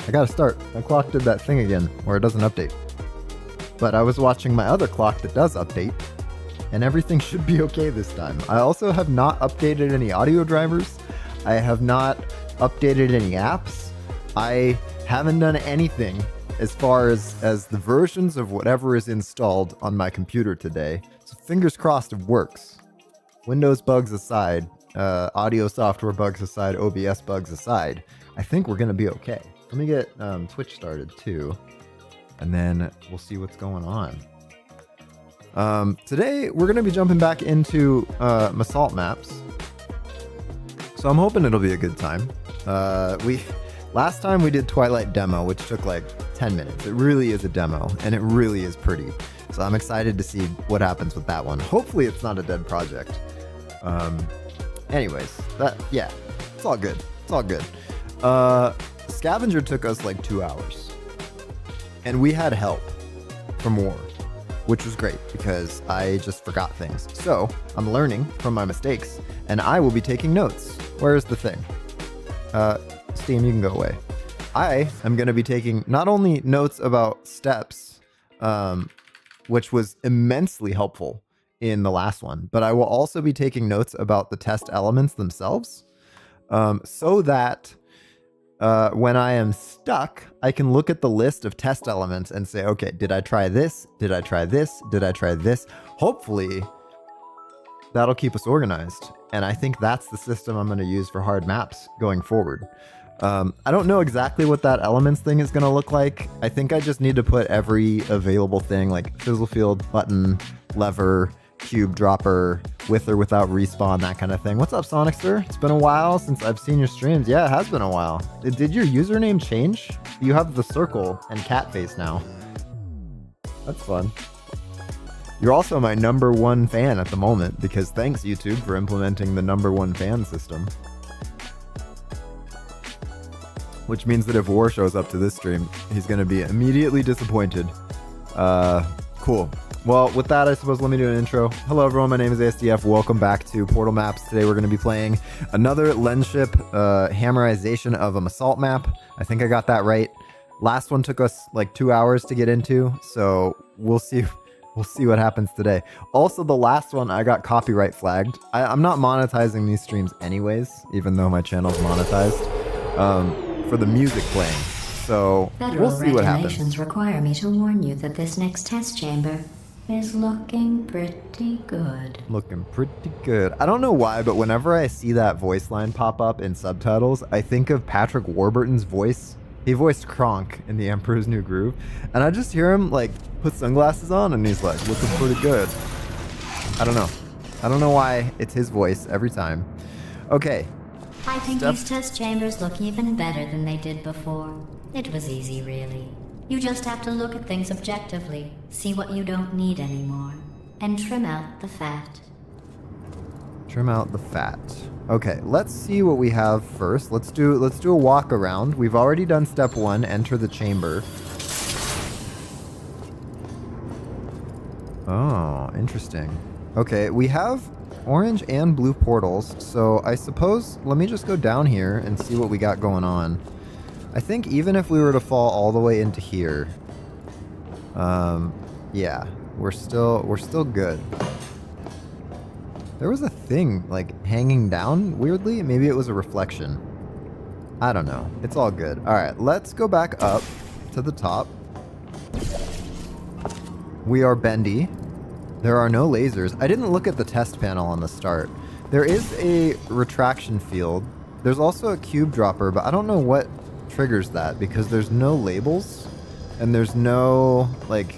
I gotta start. My clock did that thing again, where it doesn't update. But I was watching my other clock that does update, and everything should be okay this time. I also have not updated any audio drivers. I have not updated any apps. I haven't done anything as far as the versions of whatever is installed on my computer today. So fingers crossed it works. Windows bugs aside, audio software bugs aside, OBS bugs aside, I think we're going to be okay. Let me get Twitch started too, and then we'll see what's going on. Today, we're going to be jumping back into Masalt maps. So I'm hoping it'll be a good time. Last time we did Twilight demo, which took like 10 minutes. It really is a demo, and it really is pretty. So I'm excited to see what happens with that one. Hopefully it's not a dead project. Anyways, it's all good. It's all good. Scavenger took us like 2 hours. And we had help from War, which was great because I just forgot things. So I'm learning from my mistakes, and I will be taking notes. Where's the thing? Steam, you can go away. I am going to be taking not only notes about steps, which was immensely helpful in the last one, but I will also be taking notes about the test elements themselves, so that when I am stuck, I can look at the list of test elements and say, okay, did I try this? Did I try this? Did I try this? Hopefully, that'll keep us organized. And I think that's the system I'm going to use for hard maps going forward. I don't know exactly what that elements thing is going to look like. I think I just need to put every available thing like fizzle field, button, lever, cube dropper, with or without respawn, that kind of thing. What's up, Sonicster? It's been a while since I've seen your streams. Yeah, it has been a while. Did your username change? You have the circle and cat face now. That's fun. You're also my #1 fan at the moment, because thanks YouTube for implementing the #1 fan system. Which means that if War shows up to this stream, he's going to be immediately disappointed. Cool. Well, with that, I suppose let me do an intro. Hello everyone, my name is ASDF. Welcome back to Portal Maps. Today we're going to be playing another Lenship hammerization of a Masalt map. I think I got that right. Last one took us like 2 hours to get into, so we'll see what happens today. Also, the last one I got copyright flagged. I'm not monetizing these streams anyways, even though my channel's monetized, for the music playing. So we'll see what happens. Federal regulations require me to warn you that this next test chamber is looking pretty good. Looking pretty good. I don't know why, but whenever I see that voice line pop up in subtitles, I think of Patrick Warburton's voice. He voiced Kronk in The Emperor's New Groove, and I just hear him like put sunglasses on and he's like looking pretty good. I don't know why it's his voice every time. Okay. I think these test chambers look even better than they did before. It was easy, really. You just have to look at things objectively, see what you don't need anymore, and trim out the fat. Trim out the fat. Okay, let's see what we have first. Let's do a walk around. We've already done step 1, enter the chamber. Oh, interesting. Okay, we have orange and blue portals, so I suppose let me just go down here and see what we got going on. I think even if we were to fall all the way into here, yeah, we're still good. There was a thing like hanging down weirdly. Maybe it was a reflection. I don't know. It's all good. All right, let's go back up to the top. We are bendy. There are no lasers. I didn't look at the test panel on the start. There is a retraction field. There's also a cube dropper, but I don't know what triggers that because there's no labels and there's no like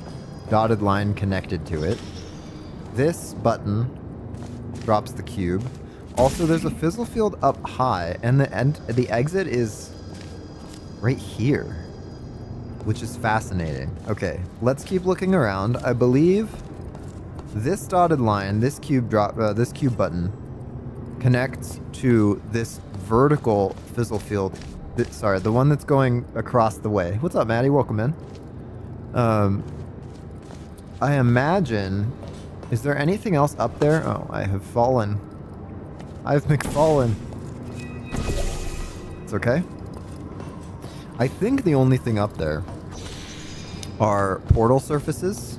dotted line connected to it. This button drops the cube. Also, there's a fizzle field up high, and the exit is right here, which is fascinating. Okay, let's keep looking around. I believe this dotted line, this cube button, connects to this vertical fizzle field. Sorry, the one that's going across the way. What's up, Maddie? Welcome in. I imagine... Is there anything else up there? Oh, I have fallen. I've McFallen. It's okay. I think the only thing up there are portal surfaces.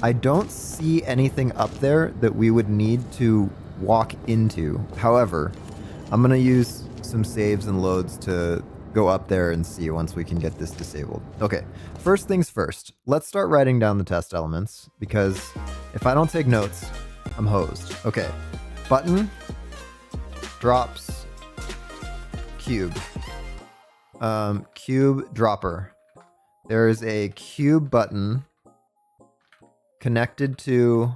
I don't see anything up there that we would need to walk into. However, I'm going to use some saves and loads to go up there and see once we can get this disabled. Okay, first things first. Let's start writing down the test elements, because if I don't take notes, I'm hosed. Okay, button, drops, cube. Cube dropper. There is a cube button connected to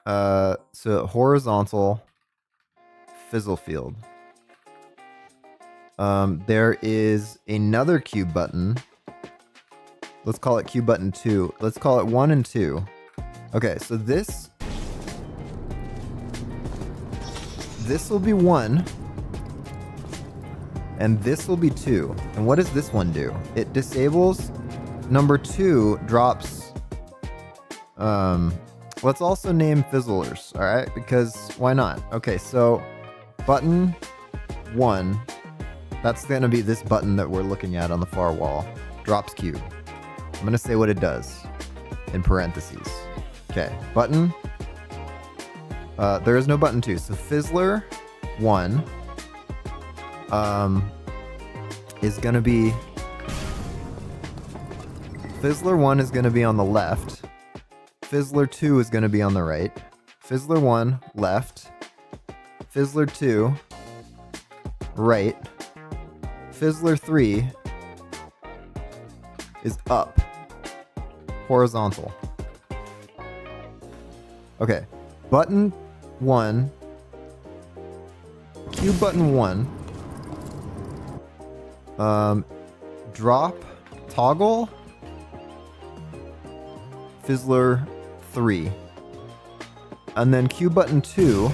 so horizontal fizzle field. There is another cube button. Let's call it cube button 2. Let's call it 1 and 2. Okay, so this will be 1. And this will be 2. And what does this one do? It disables number 2, drops. Let's also name fizzlers, all right? Because why not? Okay, so button 1, that's going to be this button that we're looking at on the far wall. Drops cube. I'm going to say what it does in parentheses. Okay, button. There is no button 2. So fizzler 1 is going to be... Fizzler 1 is going to be on the left. Fizzler 2 is going to be on the right. Fizzler 1, left. Fizzler 2, right. Fizzler 3 is up. Horizontal. Okay. Button 1. Cube button 1. Drop. Toggle. Fizzler 3. And then Q button 2,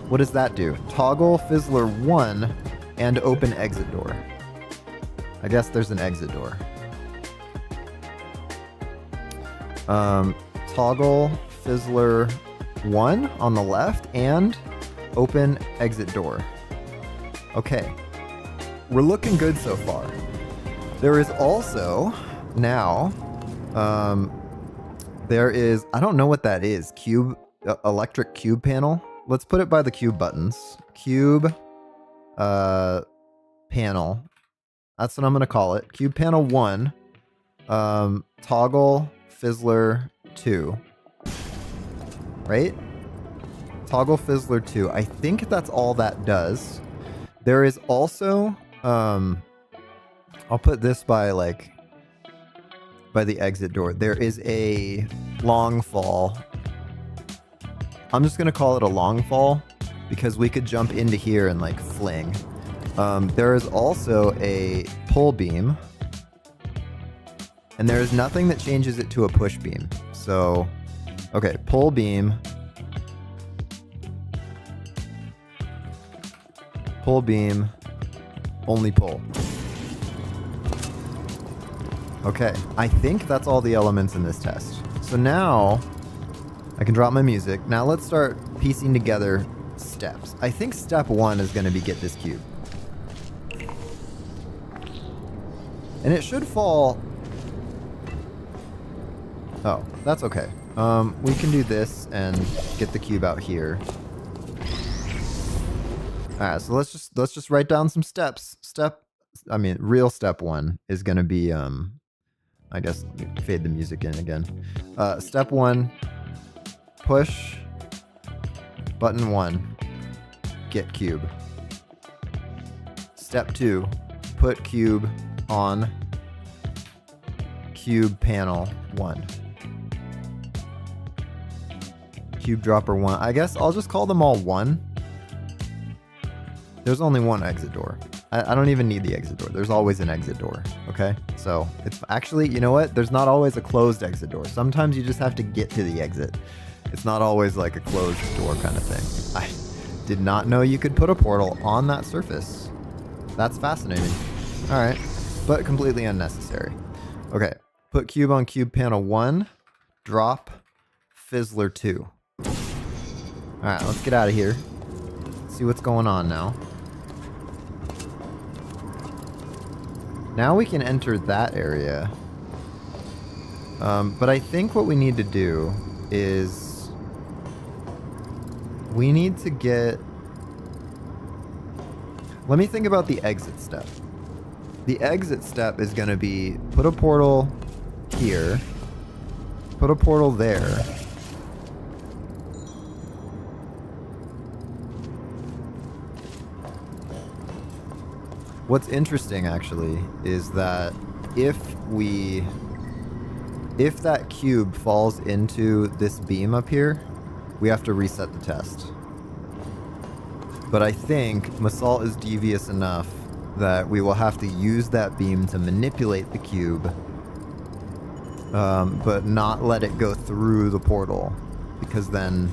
what does that do? Toggle Fizzler 1 and open exit door. I guess there's an exit door. Toggle Fizzler 1 on the left and open exit door. Okay. We're looking good so far. There is also now there is, I don't know what that is. Cube, electric cube panel. Let's put it by the cube buttons. Cube, panel. That's what I'm going to call it. Cube panel 1, toggle Fizzler 2. Right? Toggle Fizzler 2. I think that's all that does. There is also, I'll put this by like, by the exit door. There is a long fall. I'm just gonna call it a long fall because we could jump into here and like fling. There is also a pull beam, and there is nothing that changes it to a push beam. So, okay, pull beam, only pull. Okay, I think that's all the elements in this test. So now I can drop my music. Now let's start piecing together steps. I think step 1 is going to be get this cube. And it should fall... Oh, that's okay. We can do this and get the cube out here. Alright, so let's just write down some steps. Real step 1 is going to be... I guess fade the music in again. Step 1, push button 1, get cube. Step 2, put cube on cube panel 1. Cube dropper 1. I guess I'll just call them all 1. There's only one exit door. I don't even need the exit door. There's always an exit door, okay? So it's actually, you know what? There's not always a closed exit door. Sometimes you just have to get to the exit. It's not always like a closed door kind of thing. I did not know you could put a portal on that surface. That's fascinating. All right, but completely unnecessary. Okay, put cube on cube panel 1, drop Fizzler 2. All right, let's get out of here. See what's going on now. Now we can enter that area. But I think what we need to do is we need to get... Let me think about the exit step. The exit step is going to be put a portal here, put a portal there. What's interesting actually is that if that cube falls into this beam up here, we have to reset the test. But I think Masalt is devious enough that we will have to use that beam to manipulate the cube, but not let it go through the portal, because then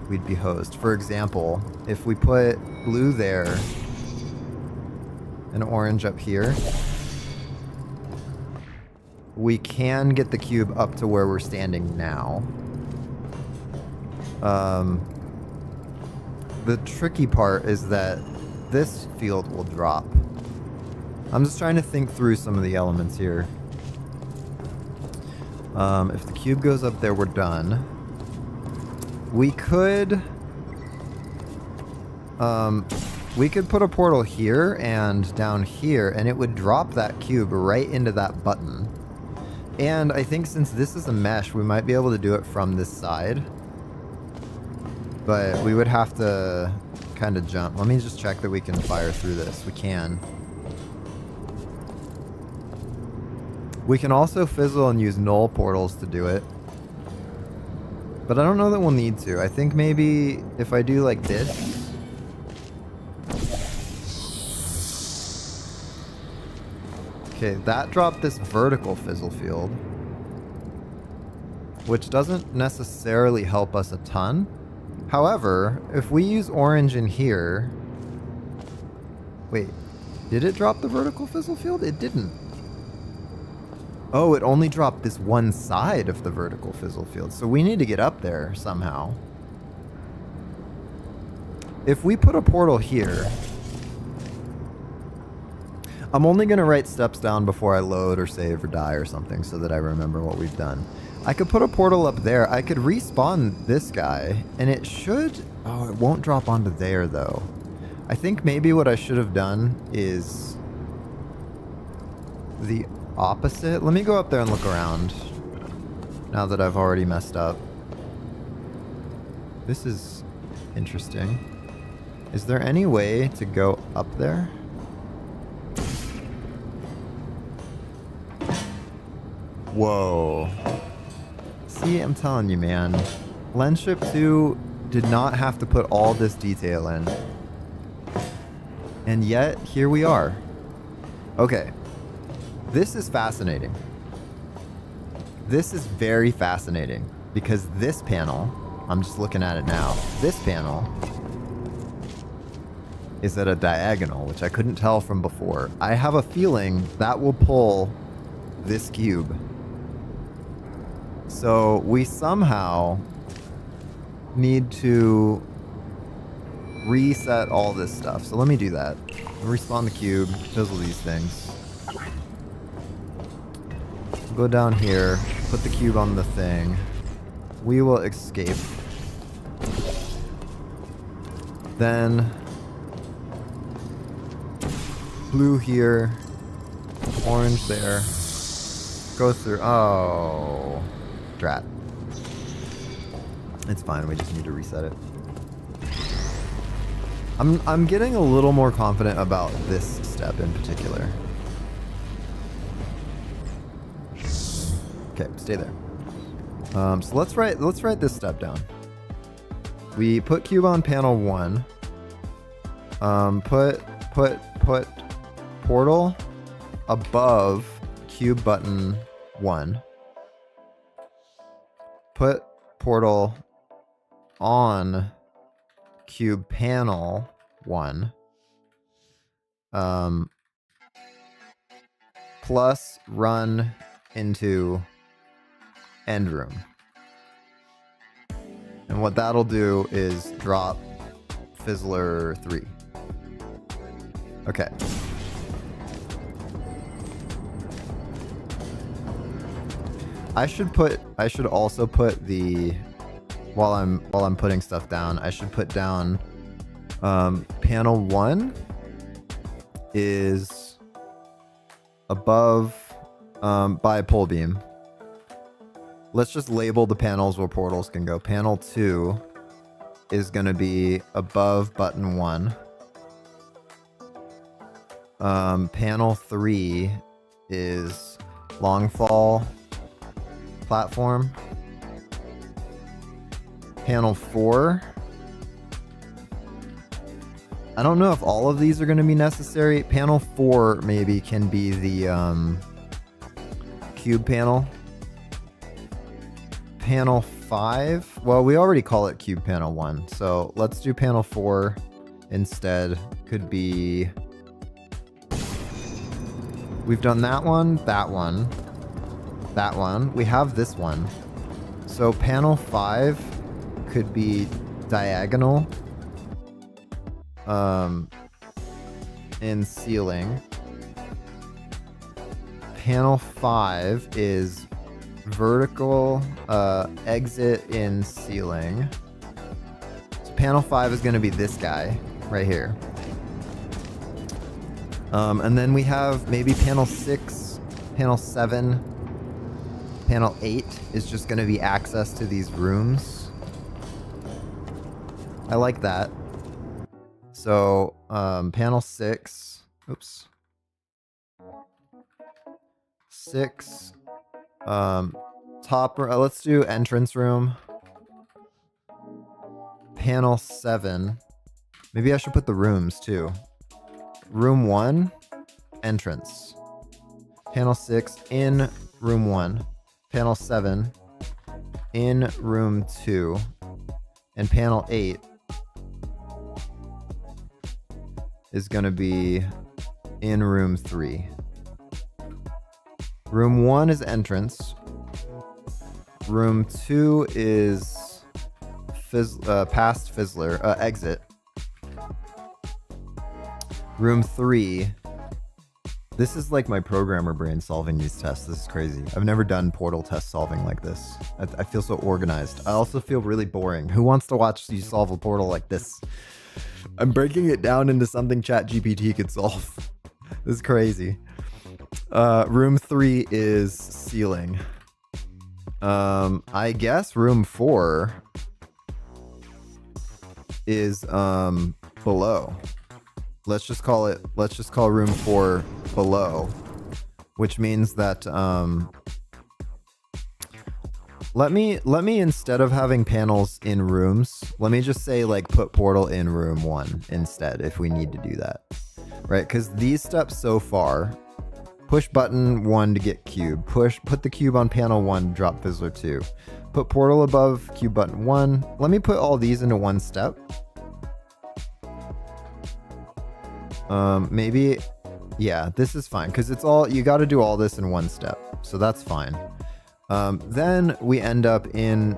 we'd be hosed. For example, if we put blue there and orange up here, we can get the cube up to where we're standing now. The tricky part is that this field will drop. I'm just trying to think through some of the elements here. If the cube goes up there, we're done. We could put a portal here and down here, and it would drop that cube right into that button. And I think since this is a mesh, we might be able to do it from this side. But we would have to kind of jump. Let me just check that we can fire through this. We can. We can also fizzle and use null portals to do it. But I don't know that we'll need to. I think maybe if I do like this. Okay, that dropped this vertical fizzle field, which doesn't necessarily help us a ton. However, if we use orange in here... Wait, did it drop the vertical fizzle field? It didn't. Oh, it only dropped this one side of the vertical fizzle field. So we need to get up there somehow. If we put a portal here... I'm only going to write steps down before I load or save or die or something so that I remember what we've done. I could put a portal up there. I could respawn this guy, and it should... Oh, it won't drop onto there, though. I think maybe what I should have done is the opposite. Let me go up there and look around now that I've already messed up. This is interesting. Is there any way to go up there? Whoa. See, I'm telling you, man. Lenship2 did not have to put all this detail in. And yet, here we are. Okay. This is fascinating. This is very fascinating. Because this panel, I'm just looking at it now, this panel is at a diagonal, which I couldn't tell from before. I have a feeling that will pull this cube. So we somehow need to reset all this stuff. So let me do that. Respawn the cube, fizzle these things. Go down here, put the cube on the thing. We will escape. Then blue here, orange there. Go through. Oh, drat. It's fine. We just need to reset it. I'm getting a little more confident about this step in particular. Okay, stay there. So let's write this step down. We put cube on panel 1. Put portal above cube button 1. Put portal on cube panel 1. Plus run into end room. And what that'll do is drop Fizzler 3. Okay. I should also put the, while I'm putting stuff down, I should put down panel 1 is above by a pole beam. Let's just label the panels where portals can go. Panel 2 is going to be above button 1. Panel 3 is long fall platform. Panel 4. I don't know if all of these are going to be necessary. Panel 4 maybe can be the cube panel. Panel 5, well, we already call it cube panel 1, so let's do panel 4 instead. Could be, we've done that one, that one, that one. We have this one. So panel 5 could be diagonal in ceiling. Panel 5 is vertical exit in ceiling. So panel 5 is going to be this guy right here. And then we have maybe panel 6, panel 7, panel 8 is just going to be access to these rooms. I like that. So panel 6, oops. 6, top, let's do entrance room. Panel 7, maybe I should put the rooms too. Room 1, entrance. Panel 6, in room 1. Panel 7, in room 2. And panel 8 is going to be in room 3. Room 1 is entrance. Room 2 is past Fizzler, exit. Room 3. This is like my programmer brain solving these tests. This is crazy. I've never done portal test solving like this. I feel so organized. I also feel really boring. Who wants to watch you solve a portal like this? I'm breaking it down into something ChatGPT could solve. This is crazy. Room 3 is ceiling. I guess room 4 is below. Let's just call room 4 below, which means that let me instead of having panels in rooms, let me just say like put portal in room 1 instead if we need to do that. Right? Cuz these steps so far, push button 1 to get cube, put the cube on panel 1, drop Fizzler 2. Put portal above cube button 1. Let me put all these into one step. Maybe, yeah, this is fine because it's all, you got to do all this in one step, so that's fine. Then we end up into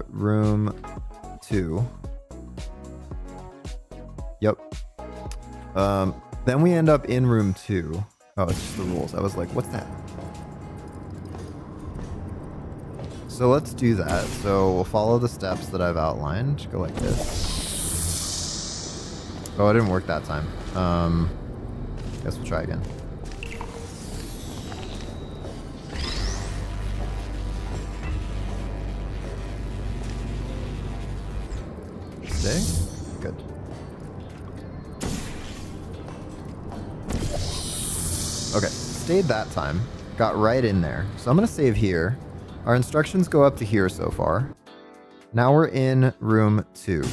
room 2. Yep. Then we end up in room 2. Oh, it's just the rules. I was like, what's that? So let's do that. So we'll follow the steps that I've outlined. Go like this. Oh, it didn't work that time. Guess we'll try again. Stay? Good. Okay, stayed that time. Got right in there. So I'm gonna save here. Our instructions go up to here so far. Now we're in room 2.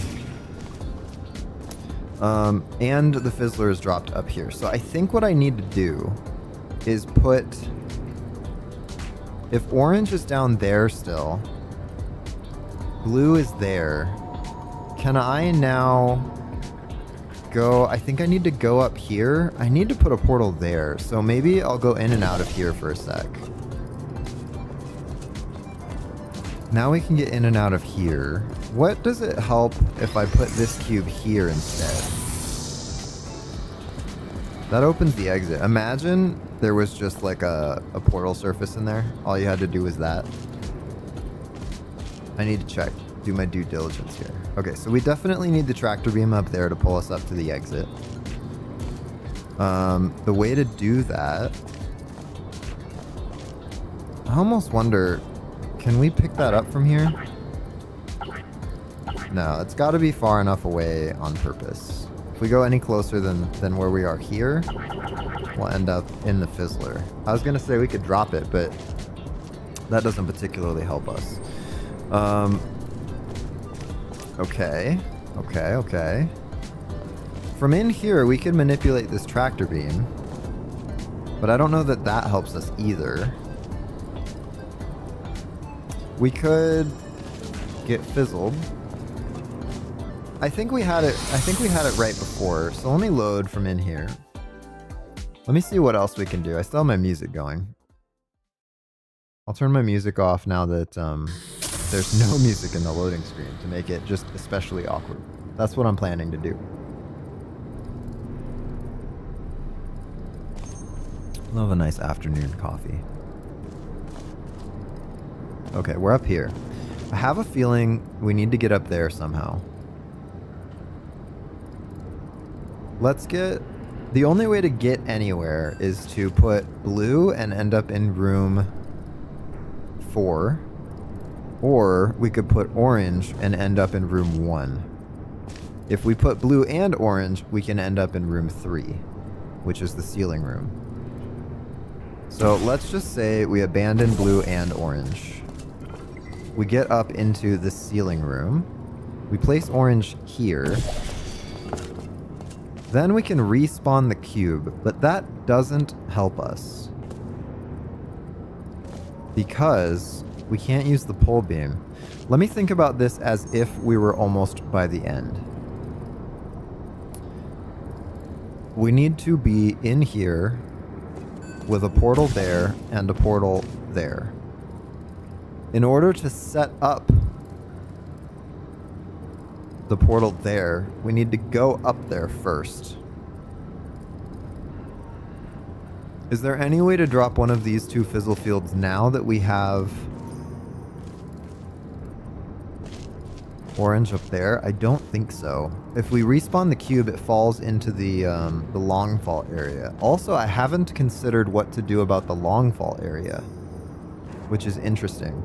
And the Fizzler is dropped up here. So I think what I need to do is put, if orange is down there still, blue is there, can I now go, I think I need to go up here. I need to put a portal there. So maybe I'll go in and out of here for a sec. Now we can get in and out of here. What does it help if I put this cube here instead? That opens the exit. Imagine there was just like a portal surface in there. All you had to do was that. I need to check. Do my due diligence here. Okay, so we definitely need the tractor beam up there to pull us up to the exit. The way to do that... I almost wonder... Can we pick that up from here? No, it's got to be far enough away on purpose. If we go any closer than where we are here, we'll end up in the fizzler. I was going to say we could drop it, but that doesn't particularly help us. Okay. From in here, we could manipulate this tractor beam, but I don't know that that helps us either. We could get fizzled. I think we had it right before. So let me load from in here. Let me see what else we can do. I still have my music going. I'll turn my music off now that there's no music in the loading screen to make it just especially awkward. That's what I'm planning to do. Love a nice afternoon coffee. Okay, we're up here. I have a feeling we need to get up there somehow. Let's get... The only way to get anywhere is to put blue and end up in room 4. Or we could put orange and end up in room 1. If we put blue and orange, we can end up in room 3, which is the ceiling room. So let's just say we abandon blue and orange. We get up into the ceiling room. We place orange here. Then we can respawn the cube, but that doesn't help us. Because we can't use the pole beam. Let me think about this as if we were almost by the end. We need to be in here with a portal there and a portal there. In order to set up the portal there, we need to go up there first. Is there any way to drop one of these two fizzle fields now that we have orange up there? I don't think so. If we respawn the cube, it falls into the long fall area. Also, I haven't considered what to do about the long fall area, which is interesting.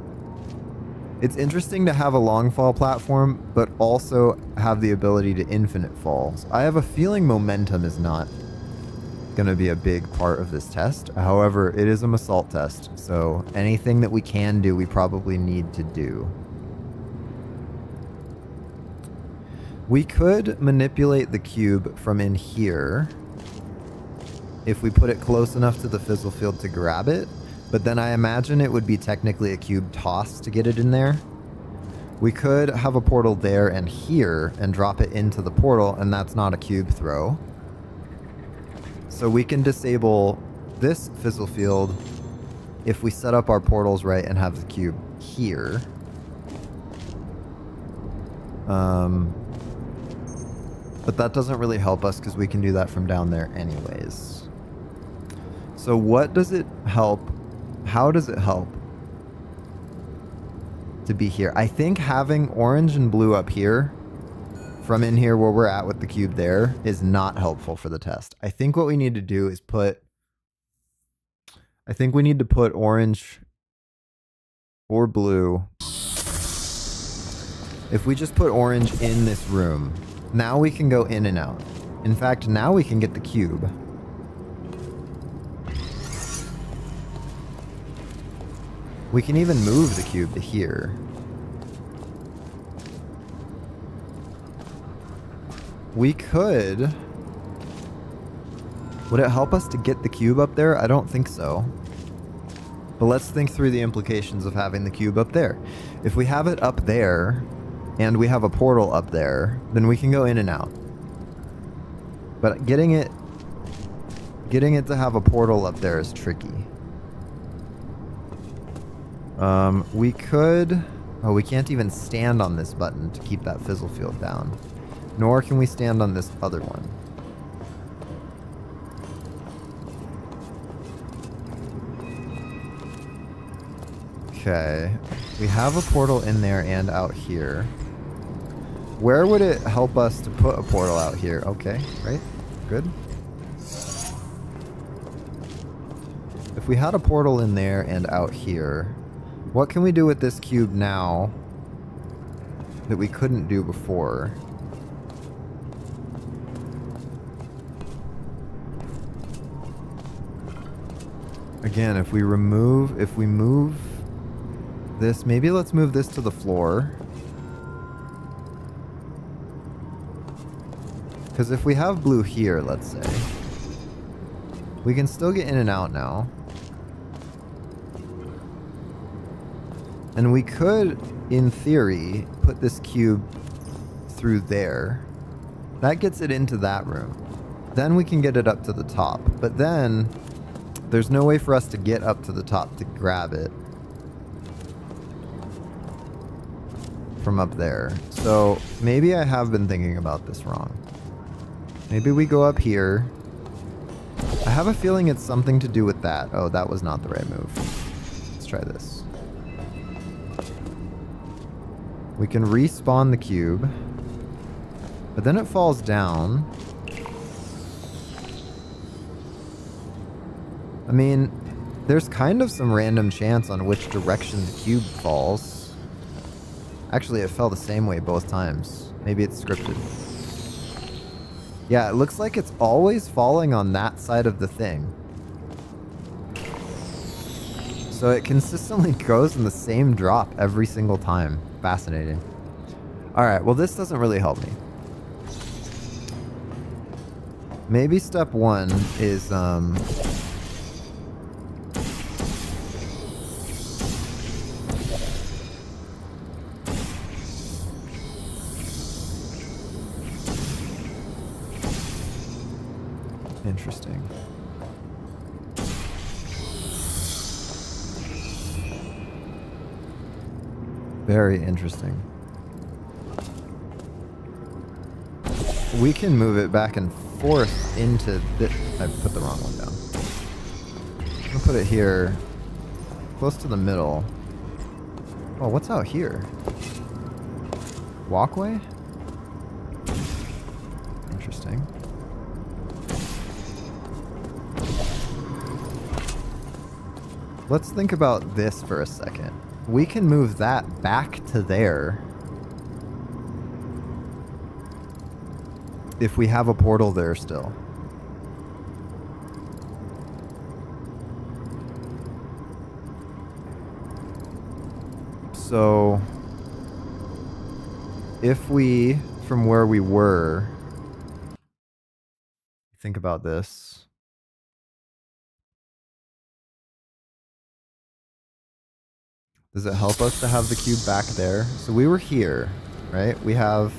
It's interesting to have a long fall platform, but also have the ability to infinite falls. I have a feeling momentum is not going to be a big part of this test. However, it is a Masalt test, so anything that we can do, we probably need to do. We could manipulate the cube from in here if we put it close enough to the fizzle field to grab it. But then I imagine it would be technically a cube toss to get it in there. We could have a portal there and here and drop it into the portal, and that's not a cube throw. So we can disable this fizzle field if we set up our portals right and have the cube here. But that doesn't really help us because we can do that from down there anyways. So what does it help? How does it help to be here? I think having orange and blue up here from in here where we're at with the cube there is not helpful for the test. I think what we need to do is put orange or blue. If we just put orange in this room, now we can go in and out. In fact, now we can get the cube. We can even move the cube to here. We could... Would it help us to get the cube up there? I don't think so. But let's think through the implications of having the cube up there. If we have it up there, and we have a portal up there, then we can go in and out. But getting it to have a portal up there is tricky. We could... Oh, we can't even stand on this button to keep that fizzle field down. Nor can we stand on this other one. Okay. We have a portal in there and out here. Where would it help us to put a portal out here? Okay, right? Good. If we had a portal in there and out here, what can we do with this cube now that we couldn't do before? Again, if we move this, maybe let's move this to the floor. Because if we have blue here, let's say, we can still get in and out now. And we could, in theory, put this cube through there. That gets it into that room. Then we can get it up to the top. But then there's no way for us to get up to the top to grab it from up there. So maybe I have been thinking about this wrong. Maybe we go up here. I have a feeling it's something to do with that. Oh, that was not the right move. Let's try this. We can respawn the cube, but then it falls down. I mean, there's kind of some random chance on which direction the cube falls. Actually, it fell the same way both times. Maybe it's scripted. Yeah, it looks like it's always falling on that side of the thing. So it consistently goes in the same drop every single time. Fascinating. Alright, well this doesn't really help me. Maybe step one is, interesting. Very interesting. We can move it back and forth into the... I put the wrong one down. I'm gonna put it here, close to the middle. Oh, what's out here? Walkway? Interesting. Let's think about this for a second. We can move that back to there if we have a portal there still. So if we, from where we were, think about this. Does it help us to have the cube back there? So we were here, right? We have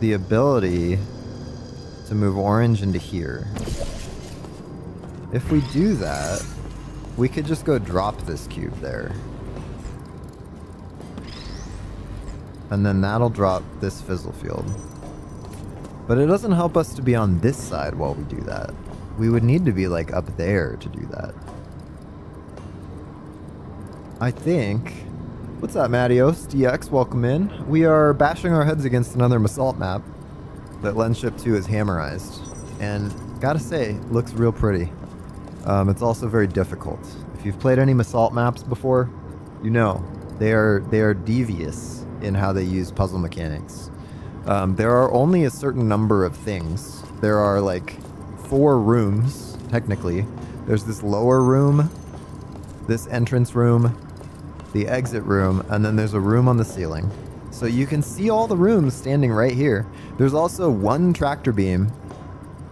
the ability to move orange into here. If we do that, we could just go drop this cube there. And then that'll drop this fizzle field. But it doesn't help us to be on this side while we do that. We would need to be like up there to do that. I think... What's up, Mattios? DX, welcome in. We are bashing our heads against another Masalt map that Lenship2 has hammerized. And gotta say, looks real pretty. It's also very difficult. If you've played any Masalt maps before, you know they are devious in how they use puzzle mechanics. There are only a certain number of things. There are like 4 rooms, technically. There's this lower room, this entrance room, the exit room, and then there's a room on the ceiling. So you can see all the rooms standing right here. There's also 1 tractor beam,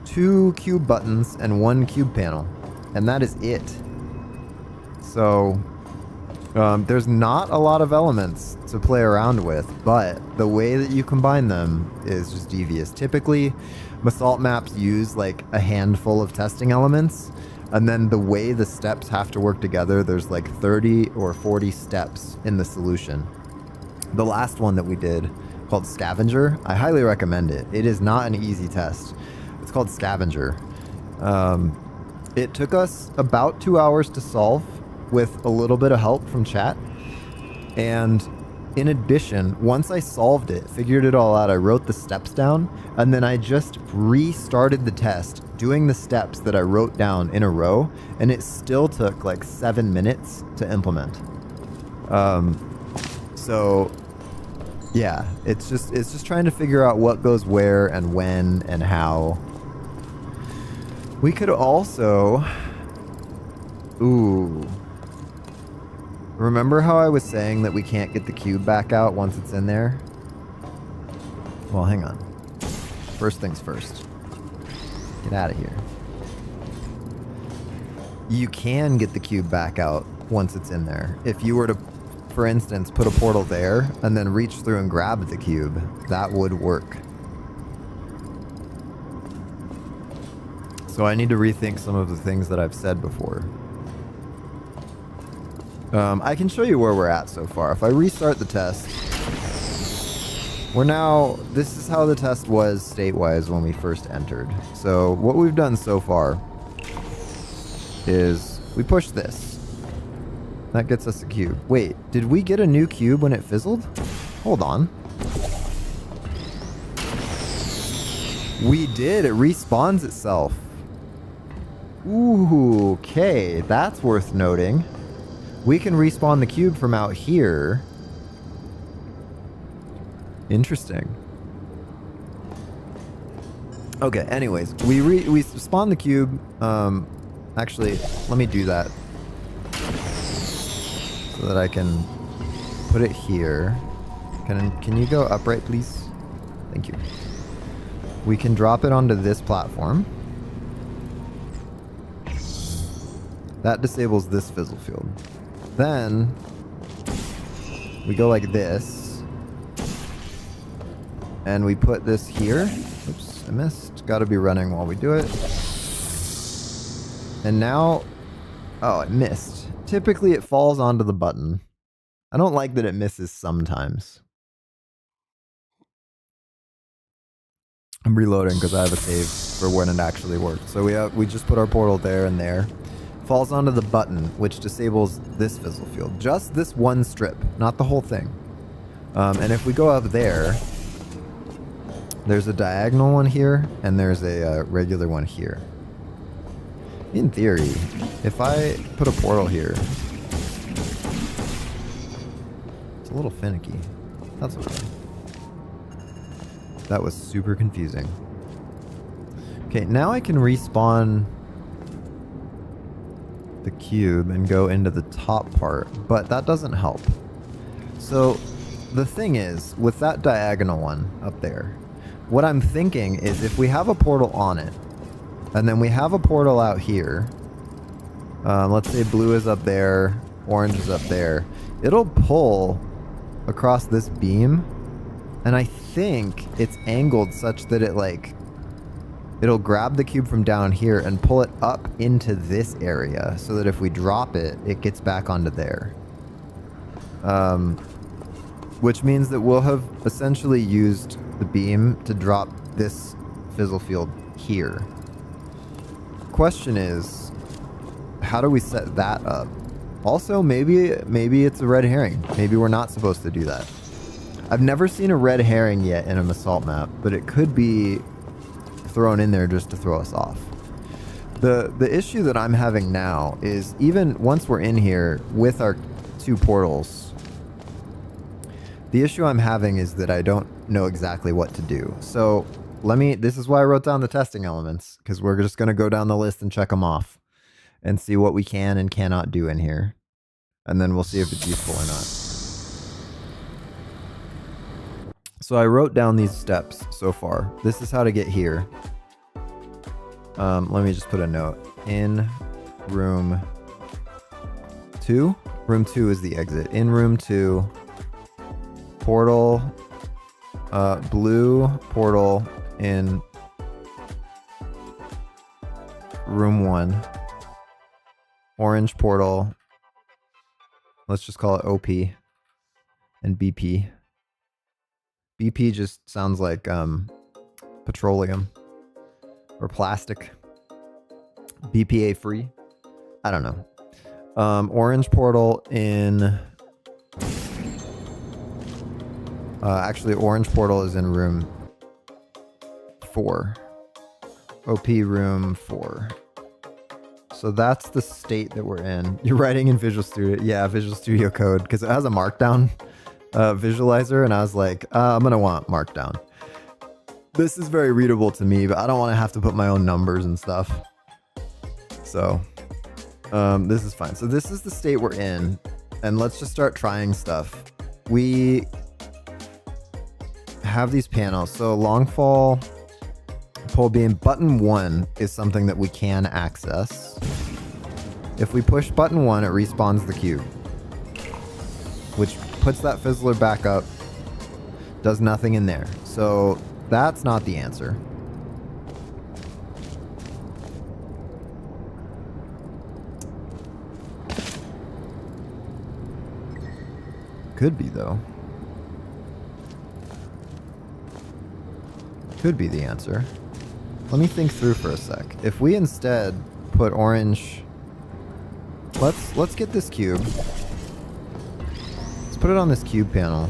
2 cube buttons, and 1 cube panel. And that is it. So there's not a lot of elements to play around with, but the way that you combine them is just devious. Typically, Masalt maps use like a handful of testing elements, and then the way the steps have to work together, there's like 30 or 40 steps in the solution. The last one that we did, called Scavenger, I highly recommend it. It is not an easy test. It's called Scavenger. It took us about 2 hours to solve. with a little bit of help from chat. And in addition, once I solved it, figured it all out, I wrote the steps down, and then I just restarted the test doing the steps that I wrote down in a row, and it still took like 7 minutes to implement. So yeah, it's just trying to figure out what goes where and when and how. We could also, ooh, remember how I was saying that we can't get the cube back out once it's in there? Well, hang on. First things first. Get out of here. You can get the cube back out once it's in there. If you were to, for instance, put a portal there and then reach through and grab the cube, that would work. So I need to rethink some of the things that I've said before. I can show you where we're at so far. If I restart the test, we're now, this is how the test was state-wise when we first entered. So what we've done so far is we push this. That gets us a cube. Wait, did we get a new cube when it fizzled? Hold on. We did, it respawns itself. Ooh, okay, that's worth noting. We can respawn the cube from out here. Interesting. Okay, anyways, we spawn the cube. Actually, let me do that so that I can put it here. Can you go upright, please? Thank you. We can drop it onto this platform. That disables this fizzle field. Then we go like this, and we put this here. Oops, I missed. Got to be running while we do it. And now, oh, it missed. Typically it falls onto the button. I don't like that it misses sometimes. I'm reloading because I have a save for when it actually worked. So we just put our portal there and there. Falls onto the button, which disables this fizzle field. Just this one strip, not the whole thing. And if we go up there, there's a diagonal one here, and there's a regular one here. In theory, if I put a portal here, it's a little finicky. That's okay. That was super confusing. Okay, now I can respawn the cube and go into the top part, but that doesn't help. So the thing is, with that diagonal one up there, what I'm thinking is if we have a portal on it, and then we have a portal out here, let's say blue is up there, orange is up there, it'll pull across this beam, and I think it's angled such that it'll grab the cube from down here and pull it up into this area so that if we drop it, it gets back onto there. Which means that we'll have essentially used the beam to drop this fizzle field here. Question is, how do we set that up? Also, maybe it's a red herring. Maybe we're not supposed to do that. I've never seen a red herring yet in a Masalt map, but it could be thrown in there just to throw us off. The issue that I'm having now is even once we're in here with our two portals, the issue I'm having is that I don't know exactly what to do. So this is why I wrote down the testing elements, because we're just going to go down the list and check them off and see what we can and cannot do in here. And then we'll see if it's useful or not. So I wrote down these steps so far. This is how to get here. Let me just put a note. In room 2. Room 2 is the exit. In room 2, portal, blue portal in room 1. Orange portal. Let's just call it OP and BP. BP just sounds like petroleum or plastic. BPA free. I don't know. Orange portal in... actually, orange portal is in room 4. OP room 4. So that's the state that we're in. You're writing in Visual Studio. Yeah, Visual Studio Code, because it has a markdown visualizer, and I was like, I'm going to want markdown. This is very readable to me, but I don't want to have to put my own numbers and stuff. So this is fine. So this is the state we're in, and let's just start trying stuff. We have these panels. So long fall, pole beam, button 1 is something that we can access. If we push button 1, it respawns the cube, which puts that fizzler back up, does nothing in there. So that's not the answer. Could be, though. Could be the answer. Let me think through for a sec. If we instead put orange... Let's get this cube. Let's put it on this cube panel.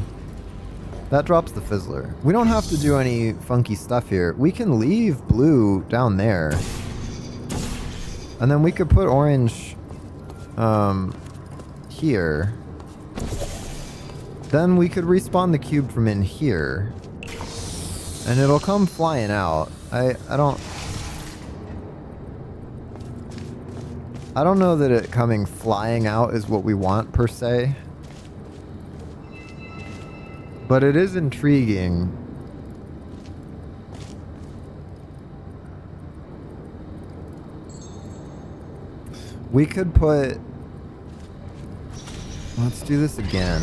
That drops the fizzler. We don't have to do any funky stuff here. We can leave blue down there. And then we could put orange here. Then we could respawn the cube from in here. And it'll come flying out. I don't know that it coming flying out is what we want per se. But it is intriguing. We could put... Let's do this again.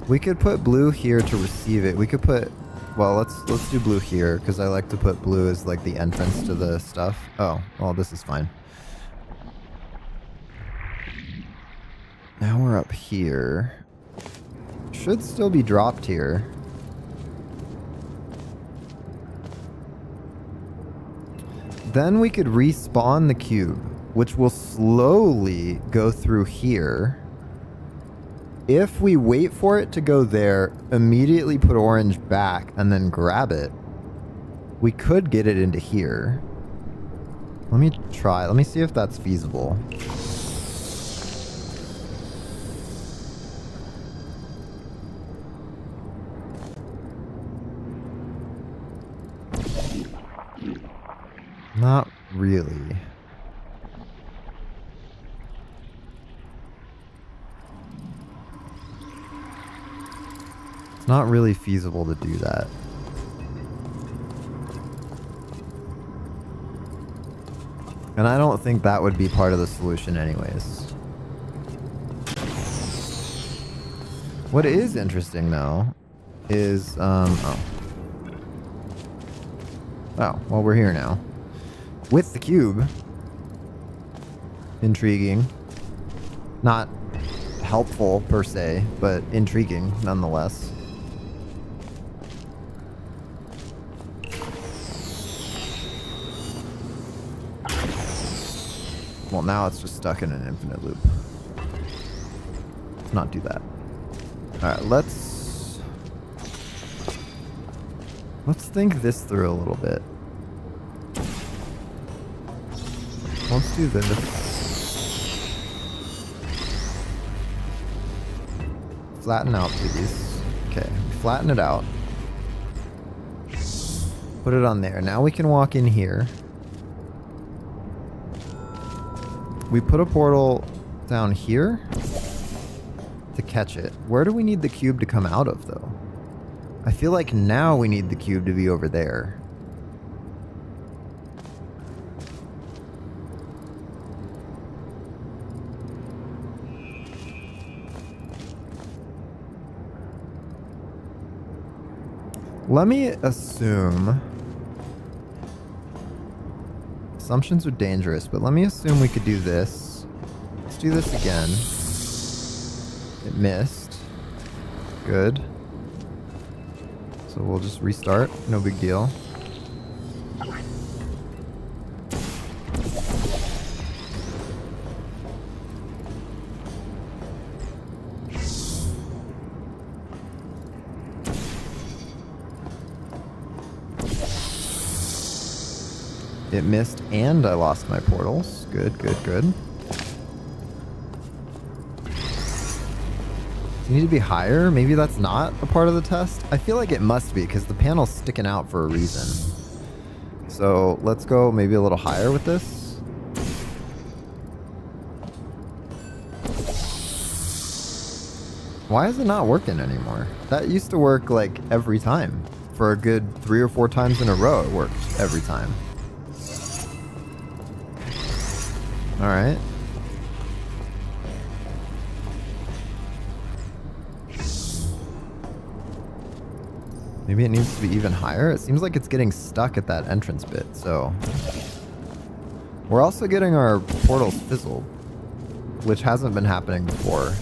We could put blue here to receive it. We could put... Well, let's do blue here, because I like to put blue as like the entrance to the stuff. Oh, well, this is fine. Now we're up here. Should still be dropped here. Then we could respawn the cube, which will slowly go through here. If we wait for it to go there, immediately put orange back, and then grab it, we could get it into here. Let me try. Let me see if that's feasible. Not really. It's not really feasible to do that. And I don't think that would be part of the solution anyways. What is interesting though is, oh, well, we're here now. With the cube. Intriguing. Not helpful per se, but intriguing nonetheless. Well, now it's just stuck in an infinite loop. Let's not do that. Alright, let's think this through a little bit. Let's do this. Flatten out, please. Okay, flatten it out. Put it on there. Now we can walk in here. We put a portal down here to catch it. Where do we need the cube to come out of, though? I feel like now we need the cube to be over there. Let me assume... Assumptions are dangerous, but let me assume we could do this. Let's do this again. It missed. Good. So we'll just restart. No big deal. It missed and I lost my portals. Good, good, good. Does it need to be higher? Maybe that's not a part of the test? I feel like it must be because the panel's sticking out for a reason. So let's go maybe a little higher with this. Why is it not working anymore? That used to work like every time. For a good 3 or 4 times in a row, it worked every time. Alright. Maybe it needs to be even higher. It seems like it's getting stuck at that entrance bit, so... We're also getting our portals fizzled, which hasn't been happening before.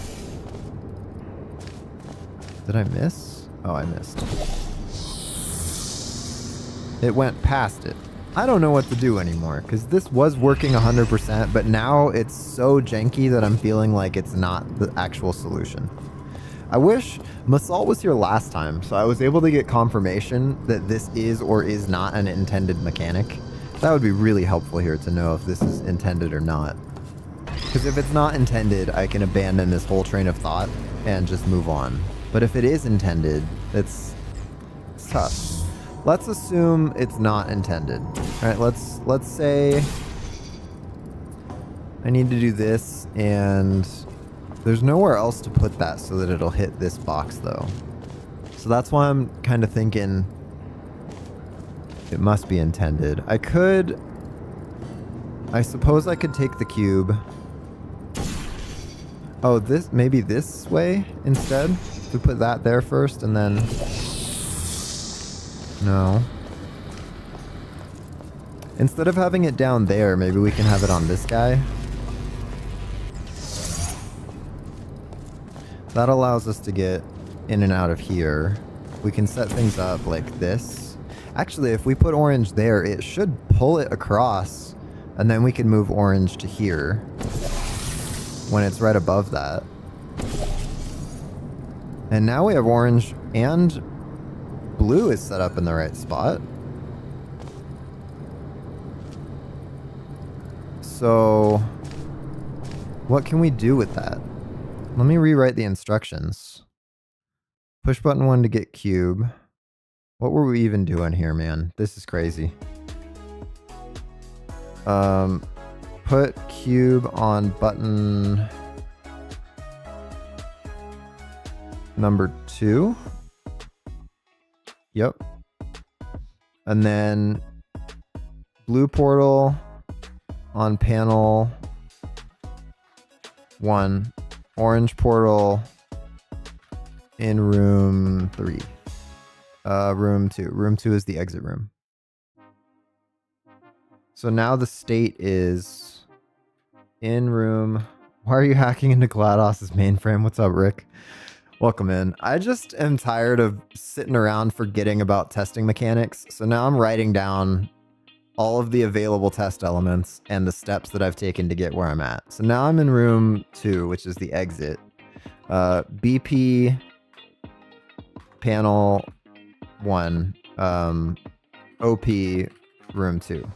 Did I miss? Oh, I missed. It went past it. I don't know what to do anymore, because this was working 100%, but now it's so janky that I'm feeling like it's not the actual solution. I wish Masalt was here last time, so I was able to get confirmation that this is or is not an intended mechanic. That would be really helpful here to know if this is intended or not. Because if it's not intended, I can abandon this whole train of thought and just move on. But if it is intended, it's tough. Let's assume it's not intended. All right, let's say I need to do this, and there's nowhere else to put that so that it'll hit this box though. So that's why I'm kind of thinking it must be intended. I suppose I could take the cube. Oh, maybe this way instead? We put that there first and then... No. Instead of having it down there, maybe we can have it on this guy. That allows us to get in and out of here. We can set things up like this. Actually, if we put orange there, it should pull it across, and then we can move orange to here when it's right above that. And now we have orange and blue is set up in the right spot. So what can we do with that? Let me rewrite the instructions. Push button 1 to get cube. What were we even doing here, man? This is crazy. Put cube on button number 2. Yep. And then blue portal on panel 1. Orange portal in room 3. Room 2. Room 2 is the exit room. So now the state is in room. Why are you hacking into GLaDOS's mainframe? What's up, Rick? Welcome in. I just am tired of sitting around forgetting about testing mechanics. So now I'm writing down all of the available test elements and the steps that I've taken to get where I'm at. So now I'm in room 2, which is the exit. BP panel 1, OP room 2.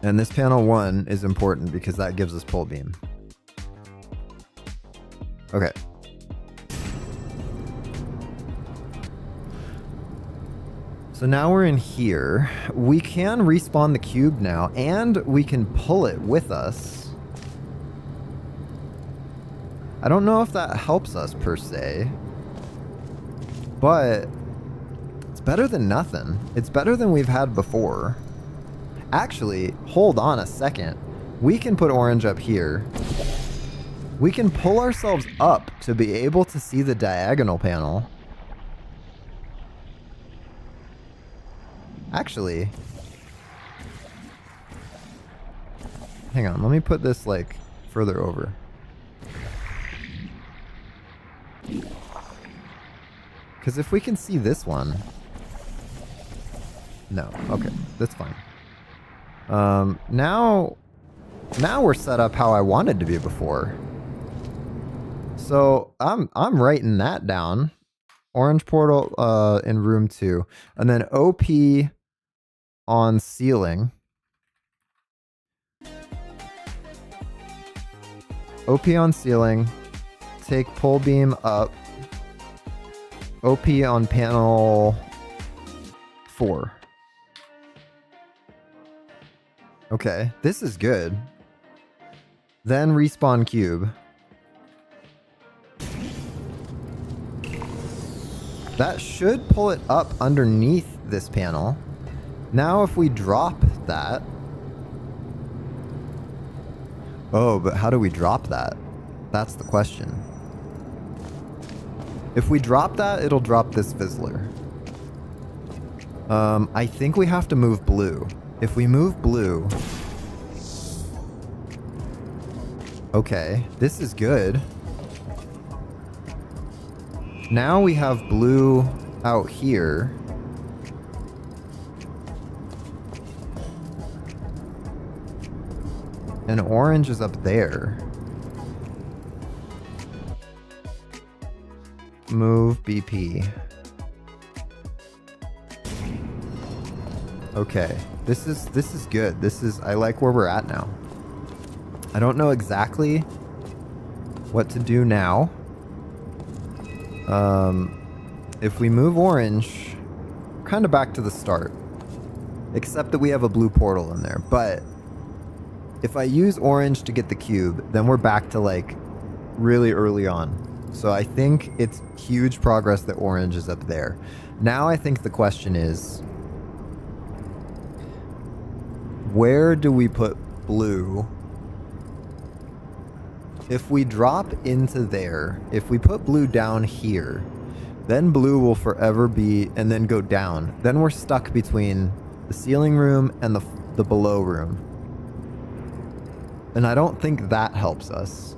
And this panel 1 is important because that gives us pull beam. Okay. So now we're in here. We can respawn the cube now, and we can pull it with us. I don't know if that helps us per se, but it's better than nothing. It's better than we've had before. Actually, hold on a second. We can put orange up here. We can pull ourselves up to be able to see the diagonal panel. Actually, hang on, let me put this like further over. Because if we can see this one, no, okay, that's fine. Now we're set up how I wanted to be before. So I'm writing that down. Orange portal in room 2. And then OP on ceiling. OP on ceiling. Take pull beam up. OP on panel 4. Okay, this is good. Then respawn cube. That should pull it up underneath this panel. Now if we drop that... Oh, but how do we drop that? That's the question. If we drop that, it'll drop this fizzler. I think we have to move blue. If we move blue... Okay, this is good. Now we have blue out here. And orange is up there. Move BP. Okay, this is good. I like where we're at now. I don't know exactly what to do now. If we move orange, kind of back to the start. Except that we have a blue portal in there. But if I use orange to get the cube, then we're back to like really early on. So I think it's huge progress that orange is up there. Now I think the question is, where do we put blue? If we drop into there, if we put blue down here, then blue will forever be, and then go down. Then we're stuck between the ceiling room and the below room. And I don't think that helps us.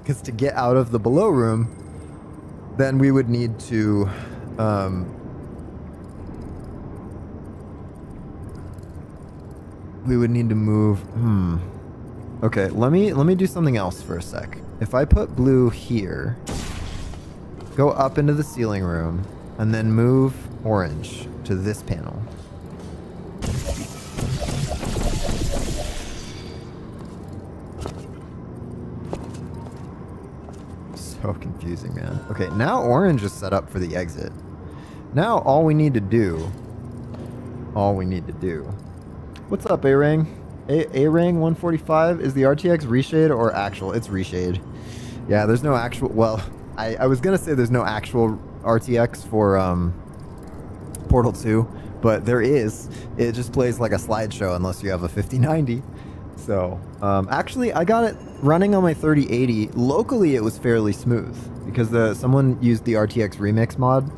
Because to get out of the below room, then we would need to... we would need to move... Okay, let me do something else for a sec. If I put blue here, go up into the ceiling room, and then move orange to this panel. So confusing, man. Okay, now orange is set up for the exit. Now all we need to do... What's up, A-Rang? A-Rang 145, is the RTX reshade or actual? It's reshade. Yeah, there's no actual... Well, I was going to say there's no actual RTX for Portal 2, but there is. It just plays like a slideshow unless you have a 5090. So, actually, I got it running on my 3080. Locally, it was fairly smooth because someone used the RTX Remix mod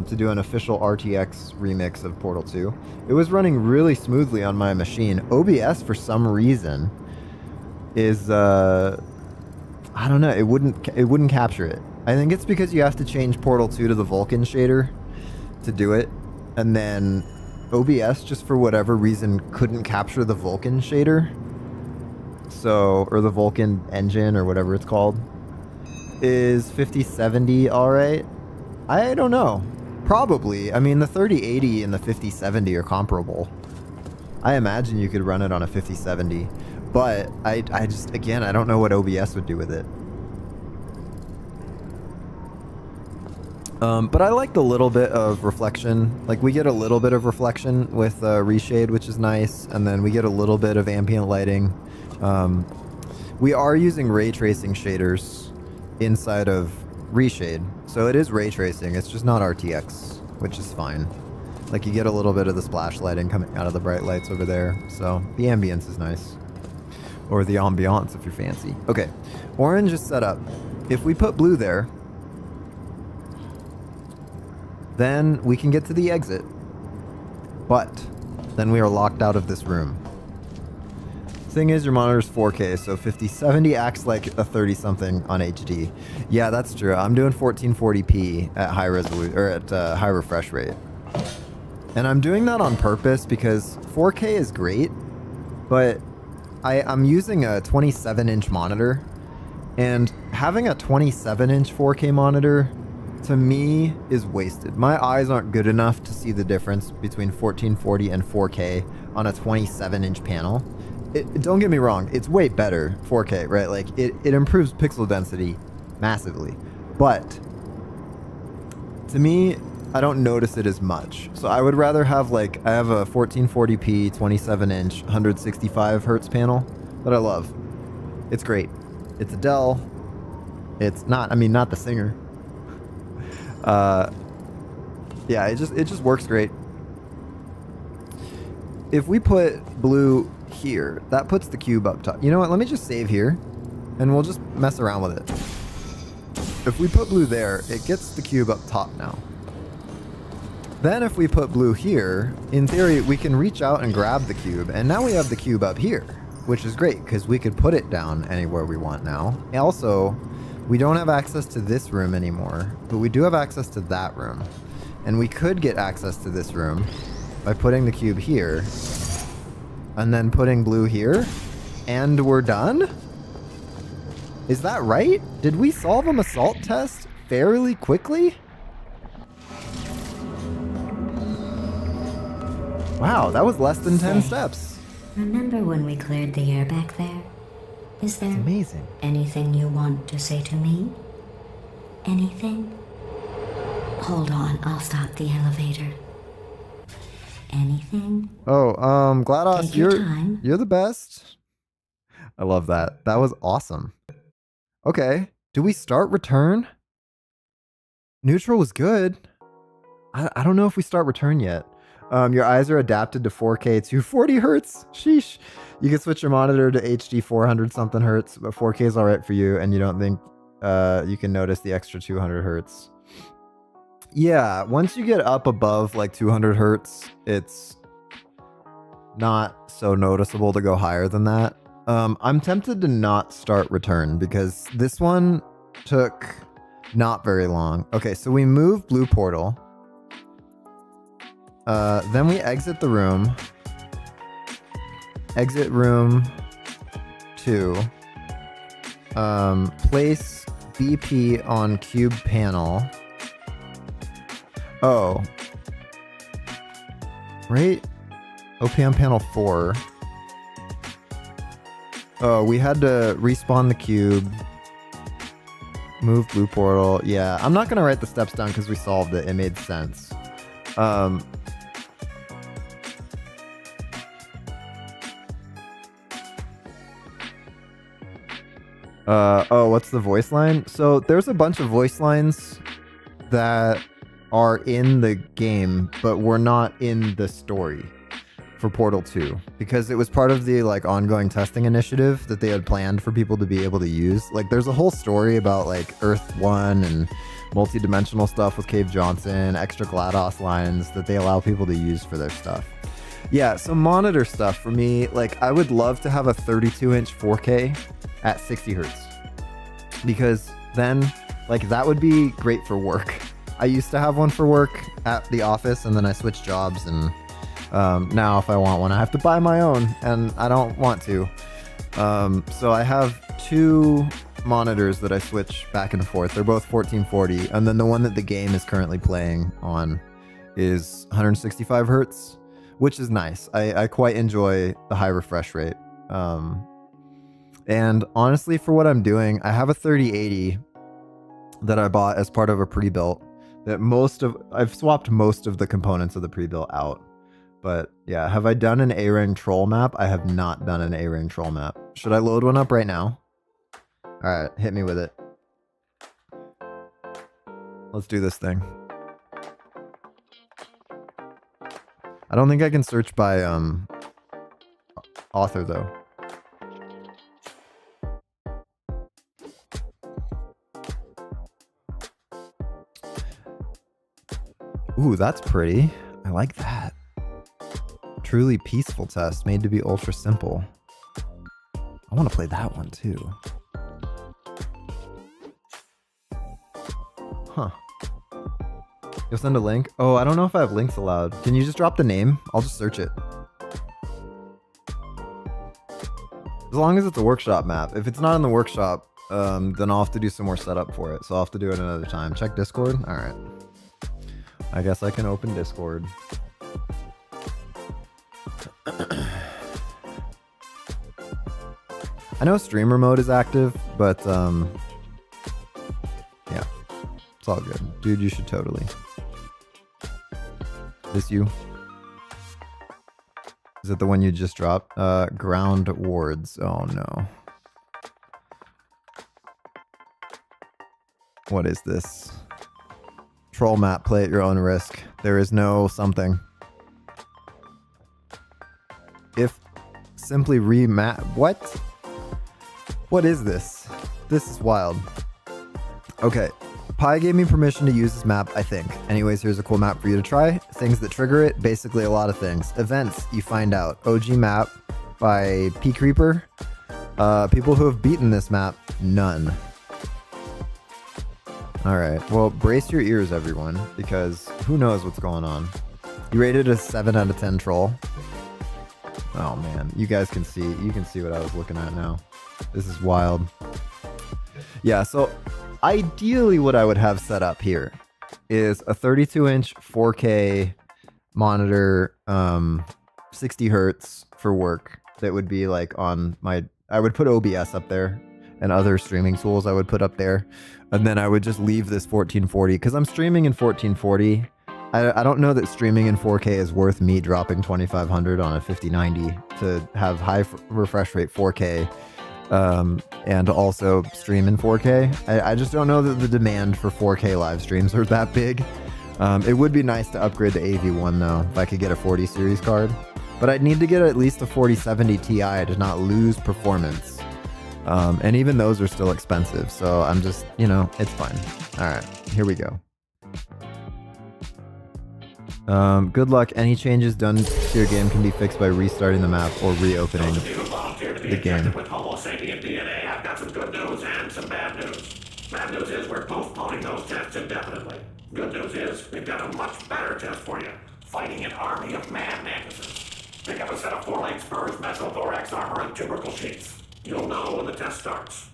to do an official RTX remix of Portal 2. It was running really smoothly on my machine. OBS, for some reason, is I don't know. It wouldn't capture it. I think it's because you have to change Portal 2 to the Vulkan shader to do it, and then OBS just for whatever reason couldn't capture the Vulkan shader. So, or the Vulkan engine or whatever it's called. Is 5070 all right? I don't know. Probably. I mean, the 3080 and the 5070 are comparable. I imagine you could run it on a 5070, but I just, again, I don't know what OBS would do with it. But I like the little bit of reflection. Like, we get a little bit of reflection with Reshade, which is nice, and then we get a little bit of ambient lighting. We are using ray tracing shaders inside of Reshade, so it is ray tracing, it's just not RTX, which is fine. Like, you get a little bit of the splash lighting coming out of the bright lights over there, so the ambience is nice. Or the ambiance if you're fancy. Okay, orange is set up. If we put blue there, then we can get to the exit, but then we are locked out of this room. Thing is, your monitor's 4K, so 5070 acts like a 30-something on HD. Yeah, that's true. I'm doing 1440p at high resolution or at high refresh rate, and I'm doing that on purpose because 4K is great, but I'm using a 27-inch monitor, and having a 27-inch 4K monitor to me, is wasted. My eyes aren't good enough to see the difference between 1440 and 4K on a 27-inch panel. Don't get me wrong, it's way better 4K, right? Like, it improves pixel density massively. But, to me, I don't notice it as much. So I would rather have, like, I have a 1440p 27-inch 165 hertz panel that I love. It's great. It's a Dell. It's not, I mean, not the Singer. Yeah, it just works great. If we put blue here, that puts the cube up top. You know what? Let me just save here, and we'll just mess around with it. If we put blue there, it gets the cube up top now. Then if we put blue here, in theory, we can reach out and grab the cube, and now we have the cube up here, which is great, because we could put it down anywhere we want now. Also, we don't have access to this room anymore, but we do have access to that room. And we could get access to this room by putting the cube here, and then putting blue here, and we're done? Is that right? Did we solve a Masalt test fairly quickly? Wow, that was less than 10 steps. Remember when we cleared the air back there? Is there Amazing. anything you want to say to me? Anything? Hold on, I'll stop the elevator. Anything? Oh, GLaDOS, Take your time. you're the best. I love that. That was awesome. Okay, do we start return? Neutral was good. I don't know if we start return yet. Your eyes are adapted to 4K 240 hertz. Sheesh. You can switch your monitor to HD 400 something hertz, but 4K is all right for you, and you don't think you can notice the extra 200 hertz. Yeah, once you get up above like 200 hertz, it's not so noticeable to go higher than that. I'm tempted to not start return because this one took not very long. Okay, so we move blue portal. Then we exit the room. Exit room 2. Place BP on cube panel. Oh. Right? OP on panel 4. Oh, we had to respawn the cube. Move blue portal. Yeah, I'm not going to write the steps down because we solved it. It made sense. Oh, what's the voice line? So there's a bunch of voice lines that are in the game, but were not in the story for Portal 2 because it was part of the like ongoing testing initiative that they had planned for people to be able to use. Like there's a whole story about like Earth 1 and multi-dimensional stuff with Cave Johnson, extra GLaDOS lines that they allow people to use for their stuff. Yeah, so monitor stuff for me, like I would love to have a 32-inch 4K at 60 hertz because then like that would be great for work. I used to have one for work at the office and then I switched jobs, and now if I want one I have to buy my own and I don't want to. So I have two monitors that I switch back and forth. They're both 1440, and then the one that the game is currently playing on is 165 hertz, which is nice. I quite enjoy the high refresh rate. And honestly, for what I'm doing, I have a 3080 that I bought as part of a pre-built that I've swapped most of the components of the pre-built out. But yeah, have I done an A-Ring troll map? I have not done an A-Ring troll map. Should I load one up right now? All right, hit me with it. Let's do this thing. I don't think I can search by author though. Ooh, that's pretty. I like that. Truly peaceful test made to be ultra simple. I want to play that one too. Huh. You'll send a link? Oh, I don't know if I have links allowed. Can you just drop the name? I'll just search it. As long as it's a workshop map. If it's not in the workshop, then I'll have to do some more setup for it. So I'll have to do it another time. Check Discord. All right. I guess I can open Discord. I know streamer mode is active, but yeah, it's all good. Dude, you should totally. This you? Is it the one you just dropped? Ground wards. Oh no. What is this? Troll map, play at your own risk. There is no something. If simply remap. What? What is this? This is wild. Okay. Pi gave me permission to use this map, I think. Anyways, here's a cool map for you to try. Things that trigger it, basically a lot of things. Events, you find out. OG map by P Creeper. People who have beaten this map, none. Alright, well, brace your ears, everyone, because who knows what's going on. You rated a 7 out of 10 troll. Oh man, you guys can see, what I was looking at now. This is wild. Yeah, so ideally what I would have set up here is a 32-inch 4K monitor, 60 hertz for work that would be like on my... I would put OBS up there and other streaming tools I would put up there. And then I would just leave this 1440 because I'm streaming in 1440. I don't know that streaming in 4K is worth me dropping 2500 on a 5090 to have high refresh rate 4K. And also stream in 4K. I just don't know that the demand for 4K live streams are that big. It would be nice to upgrade the AV1 though, if I could get a 40 series card. But I'd need to get at least a 4070 Ti to not lose performance. And even those are still expensive, so I'm just, you know, it's fine. Alright, here we go. Good luck. Any changes done to your game can be fixed by restarting the map or reopening the game. With Homo sapien DNA, I've got some good news and some bad news. Bad news is we're postponing those tests indefinitely. Good news is we've got a much better test for you. Fighting an army of man mantises. Pick up a set of 4-leg spurs, mesothorax armor, and tubercle sheets. You'll know when the test starts.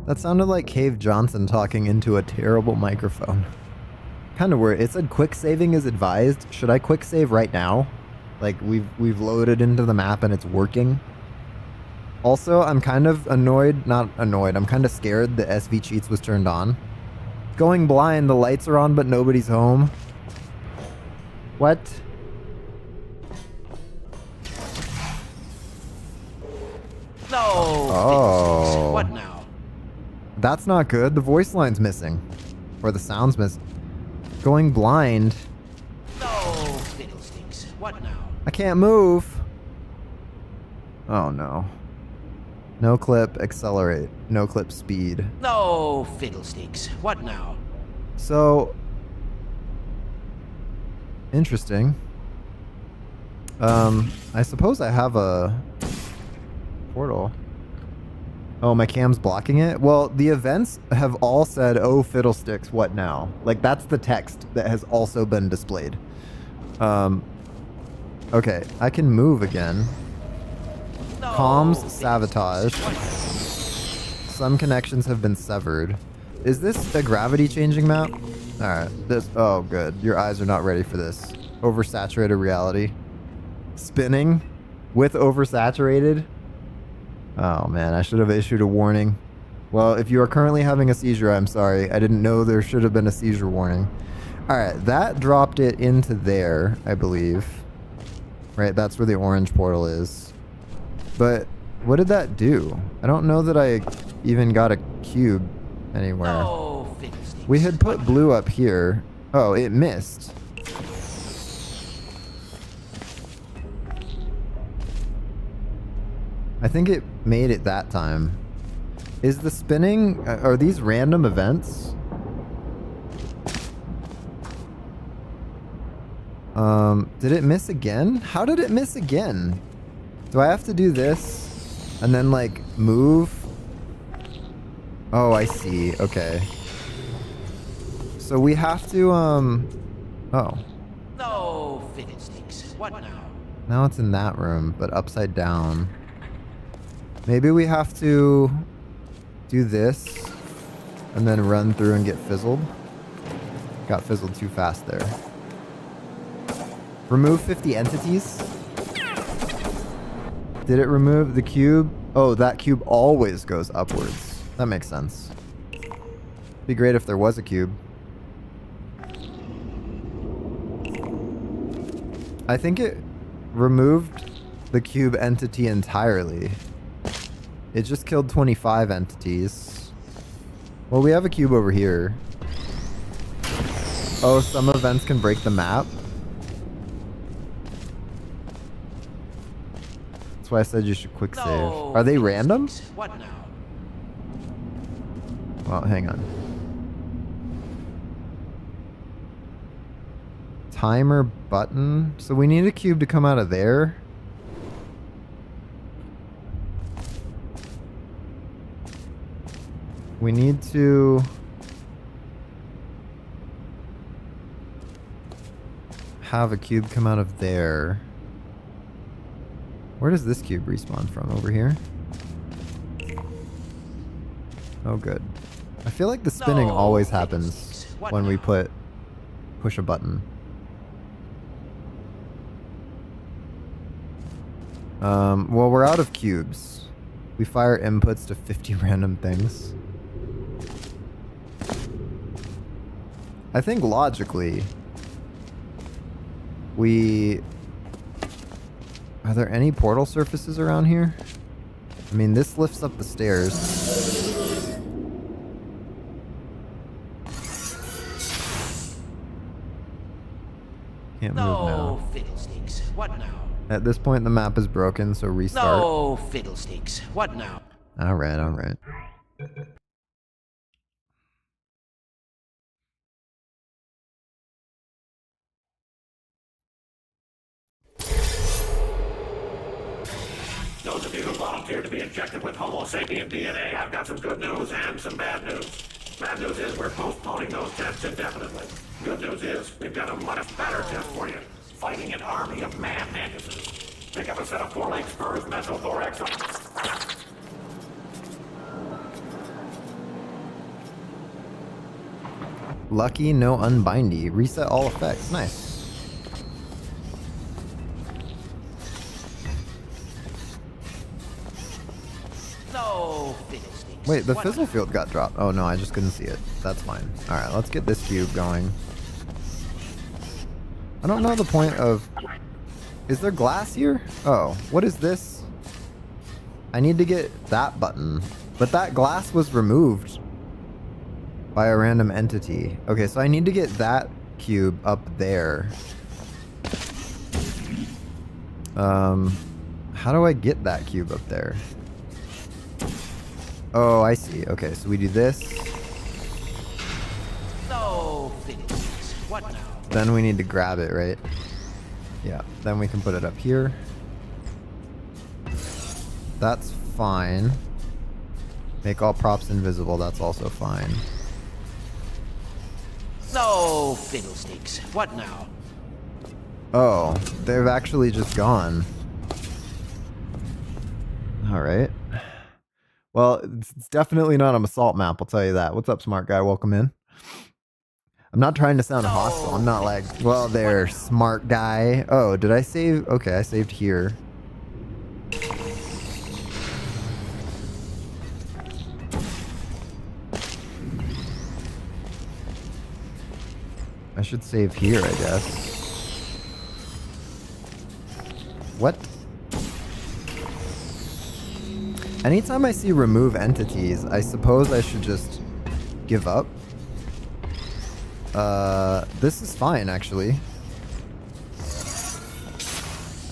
That sounded like Cave Johnson talking into a terrible microphone. Kind of weird. It said quick saving is advised. Should I quick save right now? Like we've loaded into the map and it's working. Also, I'm kind of annoyed, not annoyed, I'm kind of scared the SV cheats was turned on. Going blind, the lights are on but nobody's home. What? No. Oh. What now? That's not good. The voice line's missing. Or the sound's missing. Going blind. No. Fiddlesticks. What now? I can't move. Oh no. No clip, accelerate. No clip, speed. No. Fiddlesticks. What now? So... interesting. I suppose I have a... portal. Oh, my cam's blocking it? Well, the events have all said, oh, fiddlesticks, what now? Like, that's the text that has also been displayed. Okay, I can move again. No. Comms sabotage. Some connections have been severed. Is this a gravity changing map? Alright, this... oh, good. Your eyes are not ready for this. Oversaturated reality. Spinning with oversaturated. Oh man, I should have issued a warning. Well, if you are currently having a seizure, I'm sorry. I didn't know there should have been a seizure warning. Alright, that dropped it into there, I believe. Right, that's where the orange portal is. But what did that do? I don't know that I even got a cube anywhere. No. We had put blue up here. Oh, it missed. I think it made it that time. Is the spinning... are these random events? Did it miss again? How did it miss again? Do I have to do this? And then, like, move? Oh, I see. Okay. So we have to, oh. No. Fiddlesticks. What now? Now it's in that room, but upside down. Maybe we have to do this, and then run through and get fizzled. Got fizzled too fast there. Remove 50 entities. Did it remove the cube? Oh, that cube always goes upwards. That makes sense. Be great if there was a cube. I think it removed the cube entity entirely. It just killed 25 entities. Well, we have a cube over here. Oh, some events can break the map. That's why I said you should quick save. Are they random? What now? Well, hang on. Timer button. So we need a cube to come out of there. We need to have a cube come out of there. Where does this cube respawn from? Over here? Oh, good. I feel like the spinning always happens when we push a button. Well, we're out of cubes. We fire inputs to 50 random things. I think logically, are there any portal surfaces around here? I mean, this lifts up the stairs. Can't move now. Fiddlesticks. What now? At this point, the map is broken, so restart. No fiddlesticks. What now? Alright, alright. Those of you who volunteered to be injected with Homo sapien DNA, I've got some good news and some bad news. Bad news is we're postponing those tests indefinitely. Good news is we've got a much better test for you. Fighting an army of man mantises. Pick up a set of four-leg spurs, mesothorax. Lucky, no unbindy. Reset all effects. Nice. No fiddlesticks. Wait, the What fizzle now? field got dropped. Oh no, I just couldn't see it. That's fine. Alright, let's get this cube going. I don't know the point of... Is there glass here? Oh, what is this? I need to get that button. But that glass was removed by a random entity. Okay, so I need to get that cube up there. How do I get that cube up there? Oh, I see. Okay, so we do this. No fiddlesticks. What now? Then we need to grab it, right? Yeah, then we can put it up here. That's fine. Make all props invisible, that's also fine. No fiddlesticks. What now? Oh, they've actually just gone. Alright. Well, it's definitely not a Masalt map, I'll tell you that. What's up, smart guy? Welcome in. I'm not trying to sound hostile. I'm not like, well, there, smart guy. Oh, did I save? Okay, I saved here. I should save here, I guess. What? Anytime I see remove entities, I suppose I should just give up. This is fine, actually.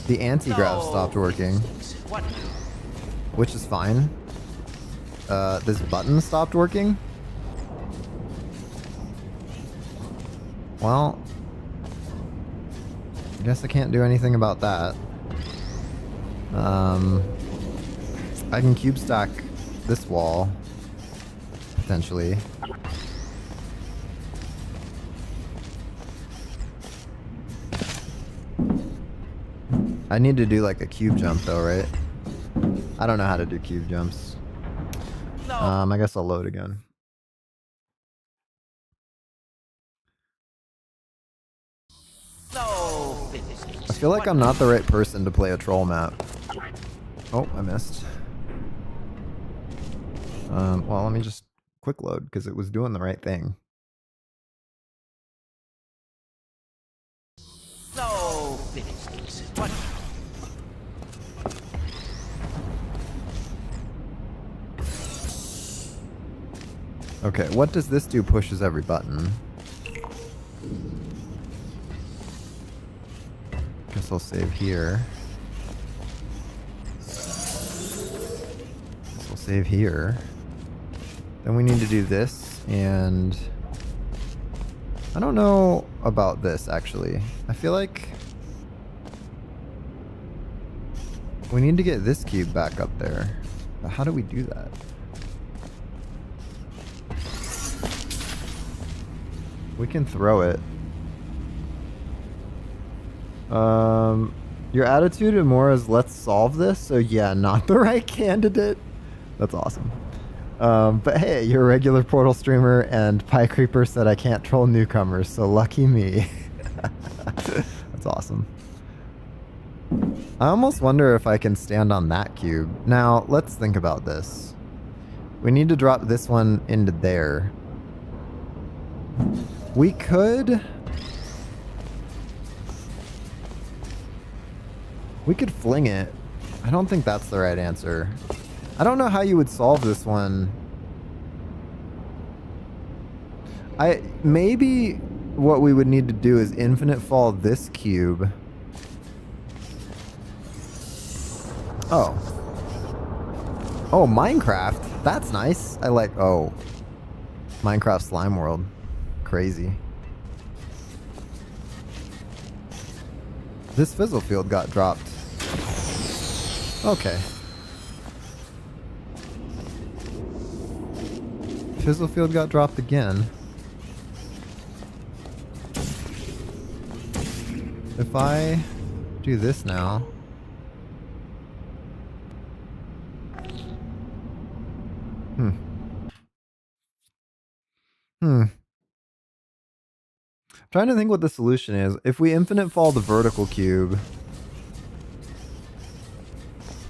The anti-grav stopped working, What now? which is fine. This button stopped working. Well, I guess I can't do anything about that. I can cube stack this wall, potentially. I need to do like a cube jump though, right? I don't know how to do cube jumps. No No. I guess I'll load again. No fiddlesticks. I feel like What I'm not the right person to play a troll map. Oh, I missed. Well, let me just quick load because it was doing the right thing. No fiddlesticks. What now? Okay, what does this do? Pushes every button. Guess I'll save here. Guess I'll save here. Then we need to do this, and I don't know about this actually. I feel like we need to get this cube back up there. But how do we do that? We can throw it. Your attitude and more is let's solve this. So yeah, not the right candidate. That's awesome. But hey, you're a regular Portal streamer, and Pie Creeper said I can't troll newcomers, so lucky me. That's awesome. I almost wonder if I can stand on that cube. Now, let's think about this. We need to drop this one into there. We could fling it. I don't think that's the right answer. I don't know how you would solve this one. Maybe what we would need to do is infinite fall this cube. Oh. Oh, Minecraft. That's nice. I like, oh. Minecraft Slime World. Crazy. This fizzle field got dropped. Okay. Fizzle field got dropped again. If I do this now. Trying to think what the solution is. If we infinite fall the vertical cube,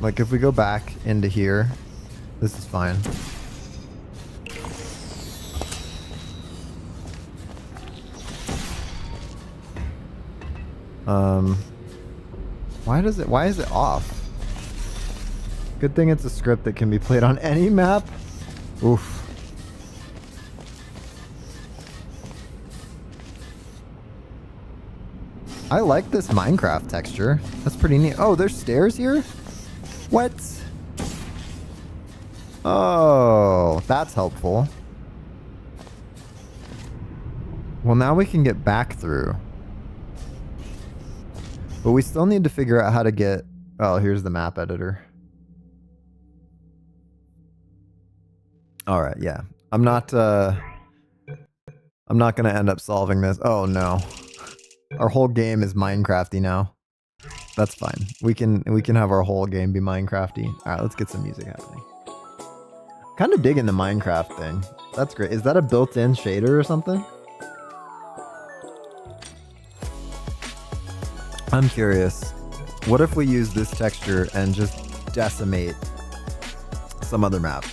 like if we go back into here, this is fine. Why is it off? Good thing it's a script that can be played on any map. Oof. I like this Minecraft texture. That's pretty neat. Oh, there's stairs here? What? Oh, that's helpful. Well, now we can get back through. But we still need to figure out how to get... Oh, here's the map editor. Alright, yeah. I'm not gonna end up solving this. Oh, no. Our whole game is Minecrafty now. That's fine. We can have our whole game be Minecrafty. Alright, let's get some music happening. Kind of digging the Minecraft thing. That's great. Is that a built-in shader or something? I'm curious. What if we use this texture and just decimate some other map?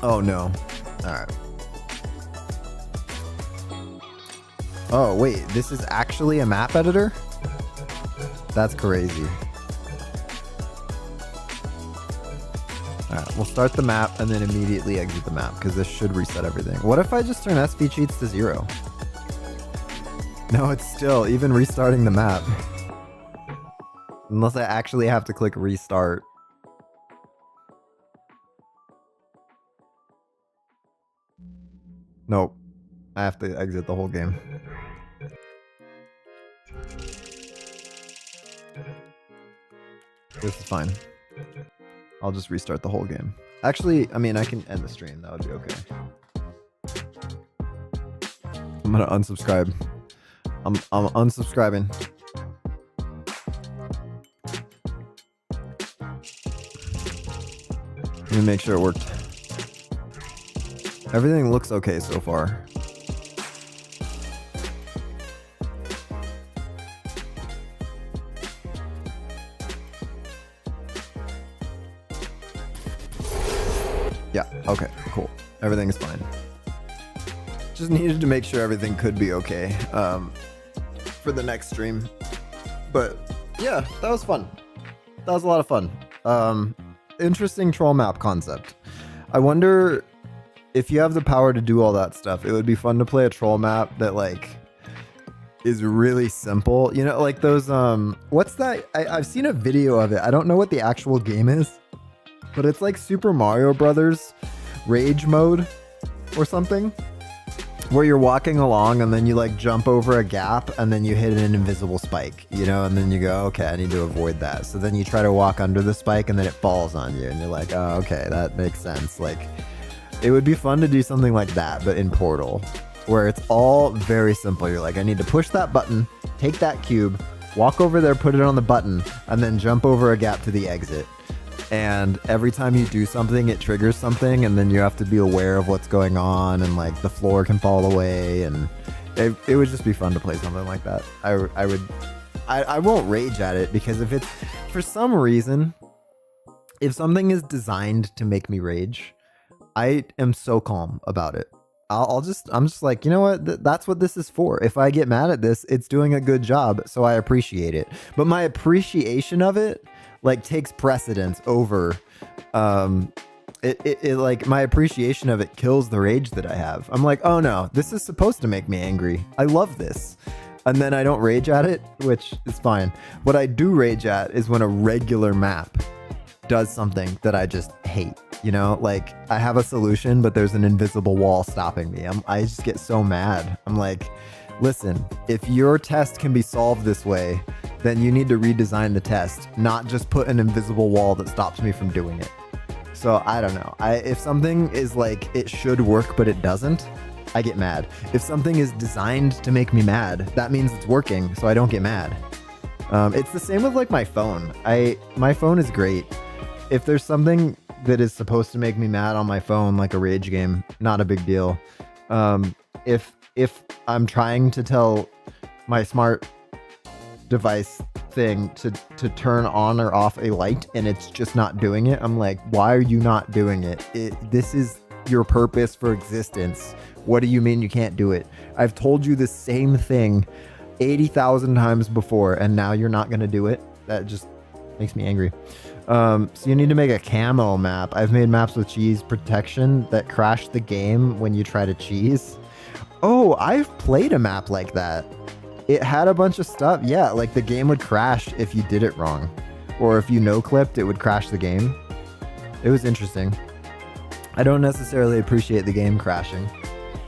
Oh no. Alright. Oh wait, this is actually a map editor? That's crazy. Alright, we'll start the map and then immediately exit the map because this should reset everything. What if I just turn SV cheats to 0? No, it's still even restarting the map. Unless I actually have to click restart. Nope. I have to exit the whole game. This is fine. I'll just restart the whole game. Actually, I mean, I can end the stream. That would be okay. I'm gonna unsubscribe. I'm unsubscribing. Let me make sure it worked. Everything looks okay so far. Yeah, okay, cool. Everything is fine. Just needed to make sure everything could be okay for the next stream. But yeah, that was fun. That was a lot of fun. Interesting troll map concept. I wonder if you have the power to do all that stuff, it would be fun to play a troll map that like is really simple. You know, like those, what's that? I've seen a video of it. I don't know what the actual game is, but it's like Super Mario Brothers Rage mode or something, where you're walking along and then you like jump over a gap and then you hit an invisible spike, you know, and then you go, okay, I need to avoid that. So then you try to walk under the spike and then it falls on you and you're like, oh, okay, that makes sense. Like, it would be fun to do something like that, but in Portal, where it's all very simple. You're like, I need to push that button, take that cube, walk over there, put it on the button, and then jump over a gap to the exit. And every time you do something, it triggers something, and then you have to be aware of what's going on, and like the floor can fall away, and it would just be fun to play something like that. I won't rage at it, because if it's, for some reason, if something is designed to make me rage, I am so calm about it. I'm just like, you know what? That's what this is for. If I get mad at this, it's doing a good job, so I appreciate it. But my appreciation of it like takes precedence over it like my appreciation of it kills the rage that I have. I'm like, oh no, this is supposed to make me angry. I love this. And then I don't rage at it, which is fine. What I do rage at is when a regular map does something that I just hate. You know, like I have a solution, but there's an invisible wall stopping me. I just get so mad. I'm like, listen, if your test can be solved this way, then you need to redesign the test, not just put an invisible wall that stops me from doing it. So I don't know. If something is like, it should work, but it doesn't, I get mad. If something is designed to make me mad, that means it's working, so I don't get mad. It's the same with like my phone. My phone is great. If there's something that is supposed to make me mad on my phone, like a rage game, not a big deal. If I'm trying to tell my smart device thing to turn on or off a light and it's just not doing it, I'm like, why are you not doing it? This is your purpose for existence. What do you mean you can't do it? I've told you the same thing 80,000 times before and now you're not going to do it? That just makes me angry. So you need to make a camo map. I've made maps with cheese protection that crash the game when you try to cheese. Oh, I've played a map like that. It had a bunch of stuff. Yeah, like the game would crash if you did it wrong. Or if you no-clipped, it would crash the game. It was interesting. I don't necessarily appreciate the game crashing.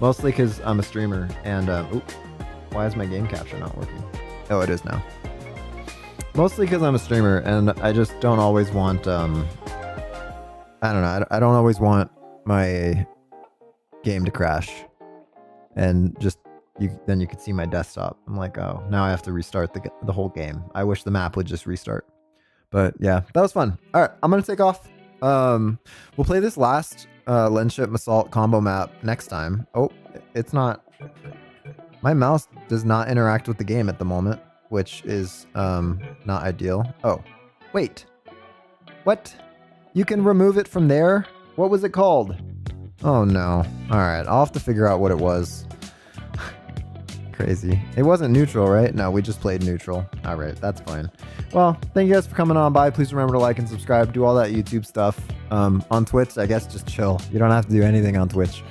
Mostly because I'm a streamer and, why is my game capture not working? Oh, it is now. Mostly because I'm a streamer and I just don't always want, I don't know, I don't always want my game to crash. And just, then you could see my desktop. I'm like, oh, now I have to restart the whole game. I wish the map would just restart. But yeah, that was fun. All right, I'm going to take off. We'll play this last Lenship Masalt combo map next time. Oh, it's not, my mouse does not interact with the game at the moment, which is not ideal. Oh, wait. What? You can remove it from there? What was it called? Oh no. Alright, I'll have to figure out what it was. Crazy. It wasn't neutral, right? No, we just played neutral. Alright, that's fine. Well, thank you guys for coming on by. Please remember to like and subscribe. Do all that YouTube stuff. On Twitch, I guess just chill. You don't have to do anything on Twitch.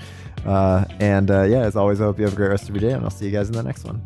Yeah, as always, I hope you have a great rest of your day, and I'll see you guys in the next one.